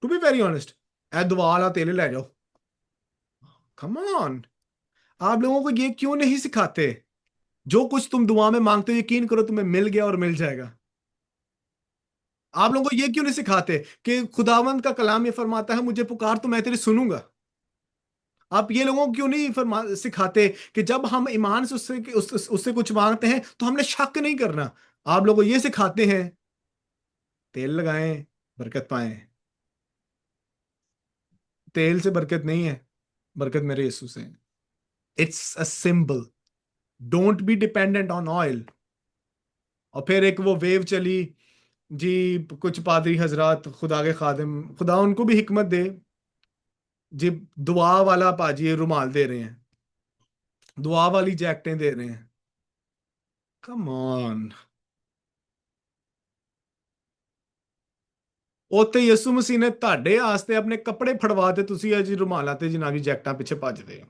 टू बी वेरी ऑनेस्ट। ए दुआ वाला तेल ले जाओ, कम ऑन। आप लोगों को ये क्यों नहीं सिखाते, जो कुछ तुम दुआ में मांगते हो यकीन करो तुम्हें मिल गया और मिल जाएगा। आप लोगों को ये क्यों नहीं सिखाते कि खुदावंद का कलाम ये फरमाता है मुझे पुकार तो मैं तेरी सुनूंगा। आप ये लोगों को क्यों नहीं सिखाते कि जब हम ईमान से उससे कुछ मांगते हैं तो हमने शक नहीं करना। आप लोगों को ये सिखाते हैं तेल लगाएं बरकत पाएं। तेल से बरकत नहीं है, बरकत मेरे यीशु से है। It's a symbol. Don't be dependent on oil. और फिर एक वो वेव चली जी, कुछ पादरी हजरात, खुदा के खादिम, खुदा उनको भी हिकमत दे जी, दुआ वाला पाजी रुमाल दे रहे हैं, दुआ वाली जैकेटें दे रहे हैं। Come on. ਉੱਥੇ ਯਿਸੂ ਮਸੀਹ ਨੇ ਤੁਹਾਡੇ ਆਸਤੇ ਆਪਣੇ ਕੱਪੜੇ ਫੜਵਾਤੇ, ਤੁਸੀਂ ਇਹ ਜੀ रुमाला ਤੇ जनाबी जैकटा पीछे भजते हो।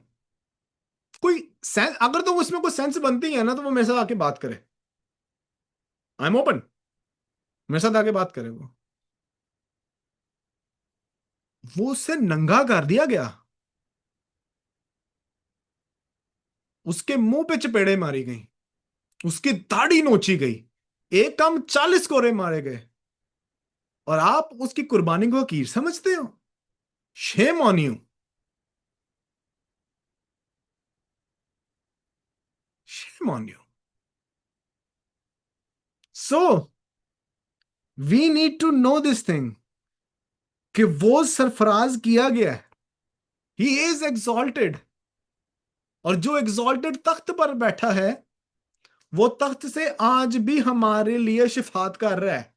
कोई सेंस, अगर तो उसमें कोई सेंस बनती है ना तो वो मेरे साथ आके बात करे। आई एम ओपन, मेरे साथ आके बात करे। वो उससे नंगा कर दिया गया, उसके मुंह पे चपेड़े मारी गई, उसकी दाढ़ी नोची गई, एक कम 40 कोरे मारे गए, और आप उसकी कुर्बानी को हकीर समझते हो। Shame on you, shame on you. So we need to know this thing कि वो सरफराज किया गया है, ही इज एग्जॉल्टेड। और जो एग्जॉल्टेड तख्त पर बैठा है वो तख्त से आज भी हमारे लिए शिफात कर रहा है।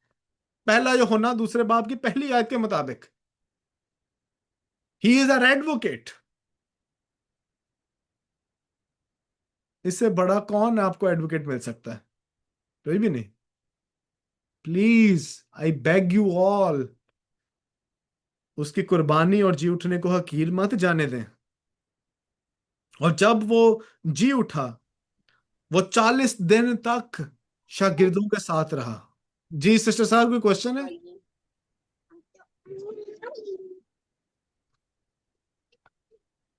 पहला यूहन्ना दूसरे बाब की पहली आयत के मुताबिक ही इज आवर एडवोकेट। इससे बड़ा कौन आपको एडवोकेट मिल सकता है? कोई भी नहीं। Please, I beg you all, उसकी कुर्बानी और जी उठने को हकीर मत जाने दें। और जब वो जी उठा, वो 40 दिन तक शागिर्दों के साथ रहा। जी सिस्टर साहब, कोई क्वेश्चन है?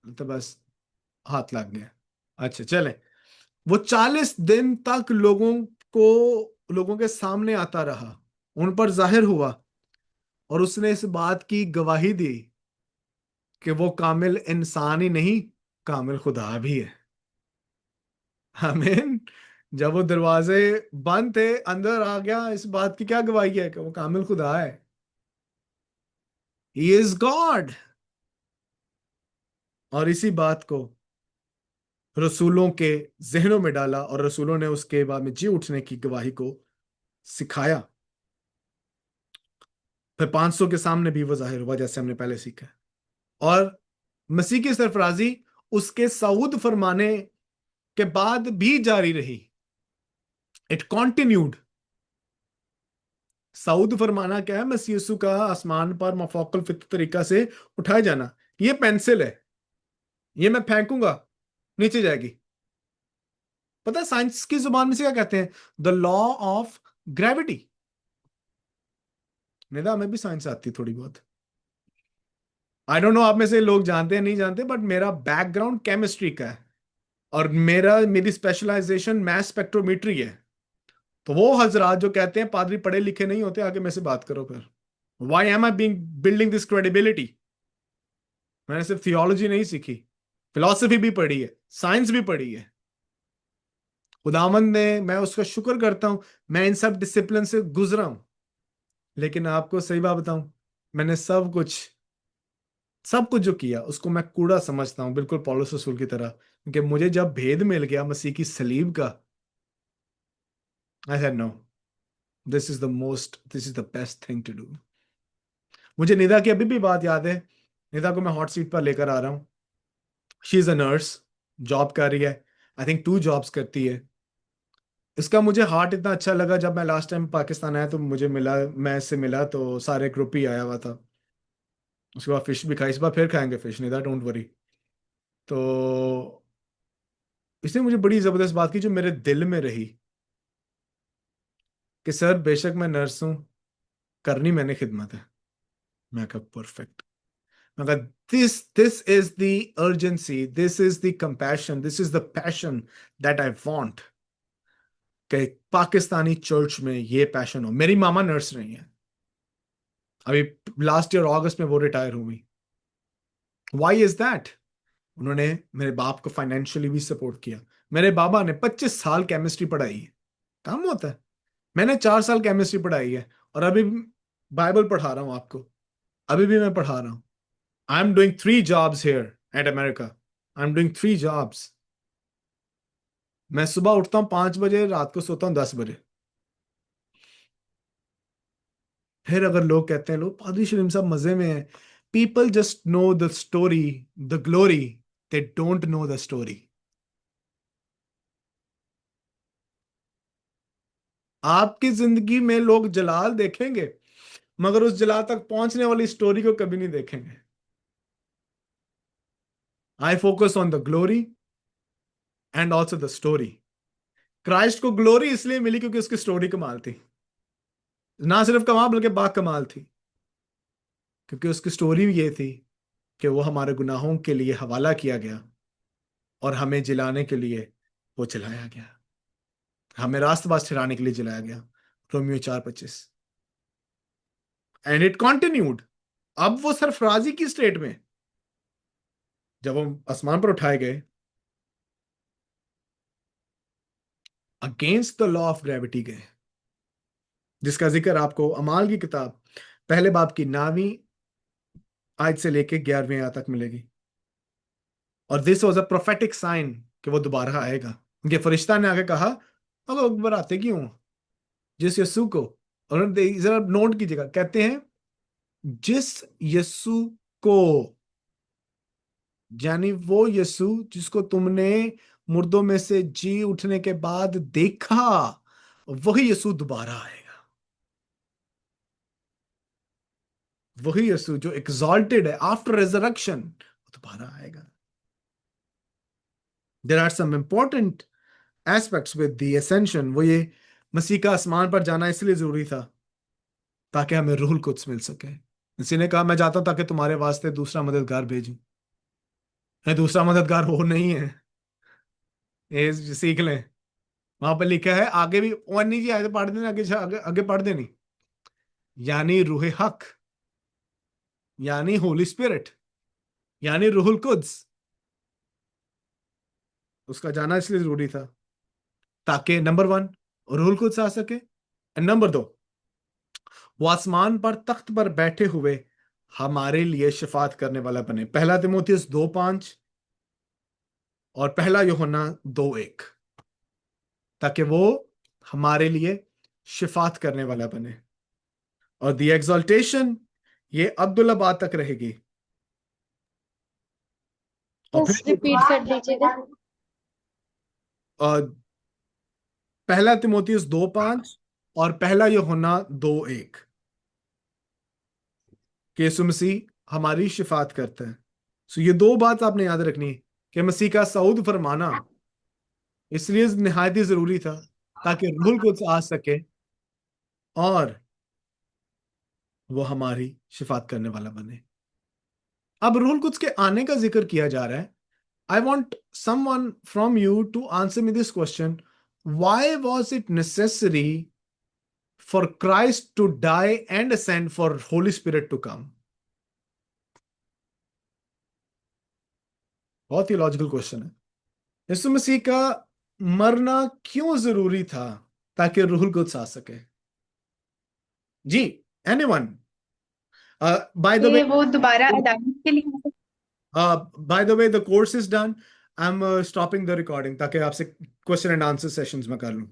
तो बस हाथ लग गया। अच्छा चले। वो 40 दिन तक लोगों के सामने आता रहा, उन पर जाहिर हुआ, और उसने इस बात की गवाही दी कि वो कामिल इंसान ही नहीं, कामिल खुदा भी है। आमीन। जब वो दरवाजे बंद थे, अंदर आ गया, इस बात की क्या गवाही है कि वो कामिल खुदा है। He is God. और इसी बात को रसूलों के जहनों में डाला, और रसूलों ने उसके बाद में जी उठने की गवाही को सिखाया। फिर 500 के सामने भी वो जाहिर हुआ, जैसे हमने पहले सीखा। और मसीह की सरफराजी उसके सऊद फरमाने के बाद भी जारी रही। It continued. सऊद फरमाना क्या है? मसीह यीशु का आसमान पर मफौकल फित तरीका से उठाया जाना। ये पेंसिल है, ये मैं फेंकूंगा, नीचे जाएगी। पता है साइंस की जुबान में से क्या कहते हैं? The law of gravity. Nida हमें भी साइंस आती है थोड़ी बहुत। आई डोंट नो आप में से लोग जानते हैं नहीं जानते, बट मेरा बैकग्राउंड केमिस्ट्री का है, और मेरी स्पेशलाइजेशन मैथ स्पेक्ट्रोमेट्री है। तो वो हजरात जो कहते हैं पादरी पढ़े लिखे नहीं होते, आगे मेरे से बात करो फिर। Why am I being building this credibility? मैंने सिर्फ थियोलॉजी नहीं सीखी, फिलॉसफी भी पढ़ी है, साइंस भी पढ़ी है। खुदावंद ने, मैं उसका शुक्र करता हूं, मैं इन सब डिसिप्लिन से गुजरा हूं। लेकिन आपको सही बात बताऊं, मैंने सब कुछ जो किया उसको मैं कूड़ा समझता हूं, बिल्कुल पौलुस रसूल की तरह। क्योंकि मुझे जब भेद मिल गया मसीह की सलीब का, I said no, this is the best thing to do. मुझे निदा की अभी भी बात याद है। निदा को मैं हॉट सीट पर लेकर आ रहा हूँ। She is a nurse, job कर रही है। आई थिंक 2 जॉब्स करती है। इसका मुझे हार्ट इतना अच्छा लगा, जब मैं लास्ट टाइम पाकिस्तान आया तो मुझे मिला, मैं इससे मिला तो सारे ग्रुप ही आया हुआ था। उसके बाद फिश भी खाई, इस बार फिर खाएंगे फिश, निदा डोंट वरी। तो इसने मुझे बड़ी जबरदस्त बात की जो मेरे दिल में रही, कि सर बेशक मैं नर्स हूं, करनी मैंने खिदमत है। मैं कहा परफेक्ट। मैं कहा this is the urgency, this is the compassion, this is the passion that I want, कि पाकिस्तानी चर्च में ये पैशन हो। मेरी मामा नर्स रही हैं, अभी लास्ट ईयर अगस्त में वो रिटायर हुई। Why is that? उन्होंने मेरे बाप को फाइनेंशियली भी सपोर्ट किया। मेरे बाबा ने 25 साल केमिस्ट्री पढ़ाई है, काम होता है। मैंने 4 साल केमिस्ट्री पढ़ाई है, और अभी बाइबल पढ़ा रहा हूं आपको। अभी भी मैं पढ़ा रहा हूं। I am doing 3 jobs here eight America. I am doing 3 jobs. मैं सुबह उठता हूँ 5 बजे, रात को सोता हूँ 10 बजे। फिर अगर लोग कहते हैं, लोग पादरी शरीम साहब मजे में हैं, people just know the story, the glory, they don't know the story. आपकी जिंदगी में लोग जलाल देखेंगे, मगर उस जलाल तक पहुंचने वाली स्टोरी को कभी नहीं देखेंगे। I focus on the glory and also the story. Christ को ग्लोरी इसलिए मिली क्योंकि उसकी स्टोरी कमाल थी। ना सिर्फ कमाल बल्कि बा कमाल थी, क्योंकि उसकी स्टोरी ये थी कि वो हमारे गुनाहों के लिए हवाला किया गया, और हमें जिलाने के लिए वो जलाया गया, हमें रास्तबाज ठहराने के लिए जलाया गया। रोमियो 4:25। And it continued. अब वो सरफराजी की स्टेट में, जब वो आसमान पर उठाए गए, against the law of gravity गए, जिसका जिक्र आपको अमाल की किताब पहले बाब की 9वीं आयत से लेके 11वीं आयत तक मिलेगी। और this was a prophetic sign कि वो दोबारा आएगा। उनके फरिश्ता ने आगे कहा, अब अकबर आते क्यों जिस यस्सु को, उन्होंने जरा नोट कीजिएगा, कहते हैं जिस यस्सु को, यानी वो यस्सु जिसको तुमने मुर्दों में से जी उठने के बाद देखा, वही यस्सु दोबारा आएगा। वही यीशु जो एग्जॉल्टेड है आफ्टर रेजरेक्शन, वो दोबारा आएगा। There are some important aspects with the ascension. वो ये मसीह का आसमान पर जाना इसलिए जरूरी था ताकि हमें रूहुल कुद्स मिल सके। इसी ने कहा मैं जाता हूं ताकि तुम्हारे वास्ते दूसरा मददगार भेजूं। है दूसरा मददगार वो नहीं है, ये सीख लें। वहां पर लिखा है आगे भी, और नहीं जी आगे पढ़ देना, आगे पढ़ देनी। यानी रूह हक, यानी होली स्पिरिट, यानी रूहुल कुद्स, उसका जाना इसलिए जरूरी था ताकि नंबर 1 रूहुल कुद्स आ सके, एंड नंबर 2 वो आसमान पर तख्त पर बैठे हुए हमारे लिए शफात करने वाला बने। पहला तिमोथियस 2:5 और पहला यूहन्ना 2:1, ताकि वो हमारे लिए शिफात करने वाला बने। और दी एग्जॉल्टेशन ये अब्दुल्लाबाद तक रहेगी। और बस फिर रिपीट कर दीजिएगा। और पहला तिमोथियस 2:5 और पहला यूहन्ना 2:1 कि यीशु मसीह हमारी शिफात करता है। सो ये 2 बात आपने याद रखनी है कि मसीह का सऊद फरमाना इसलिए निहायत ही जरूरी था ताकि रूहुल कुद्स आ सके और वो हमारी शिफात करने वाला बने। अब रूहुल कुद्स के आने का जिक्र किया जा रहा है। I want someone from you to answer me this question. Why was it necessary for Christ to die and ascend for Holy Spirit to come? बहुत ही लॉजिकल क्वेश्चन है। यीशु मसीह का मरना क्यों जरूरी था ताकि रूहुल कुद्स आ सके? जी, एनीवन? बाय द वे, ये वो दोबारा अदालत के लिए। By the way the course is done. I am stopping the recording ताकि आपसे क्वेश्चन एंड आंसर सेशंस में कर लूं।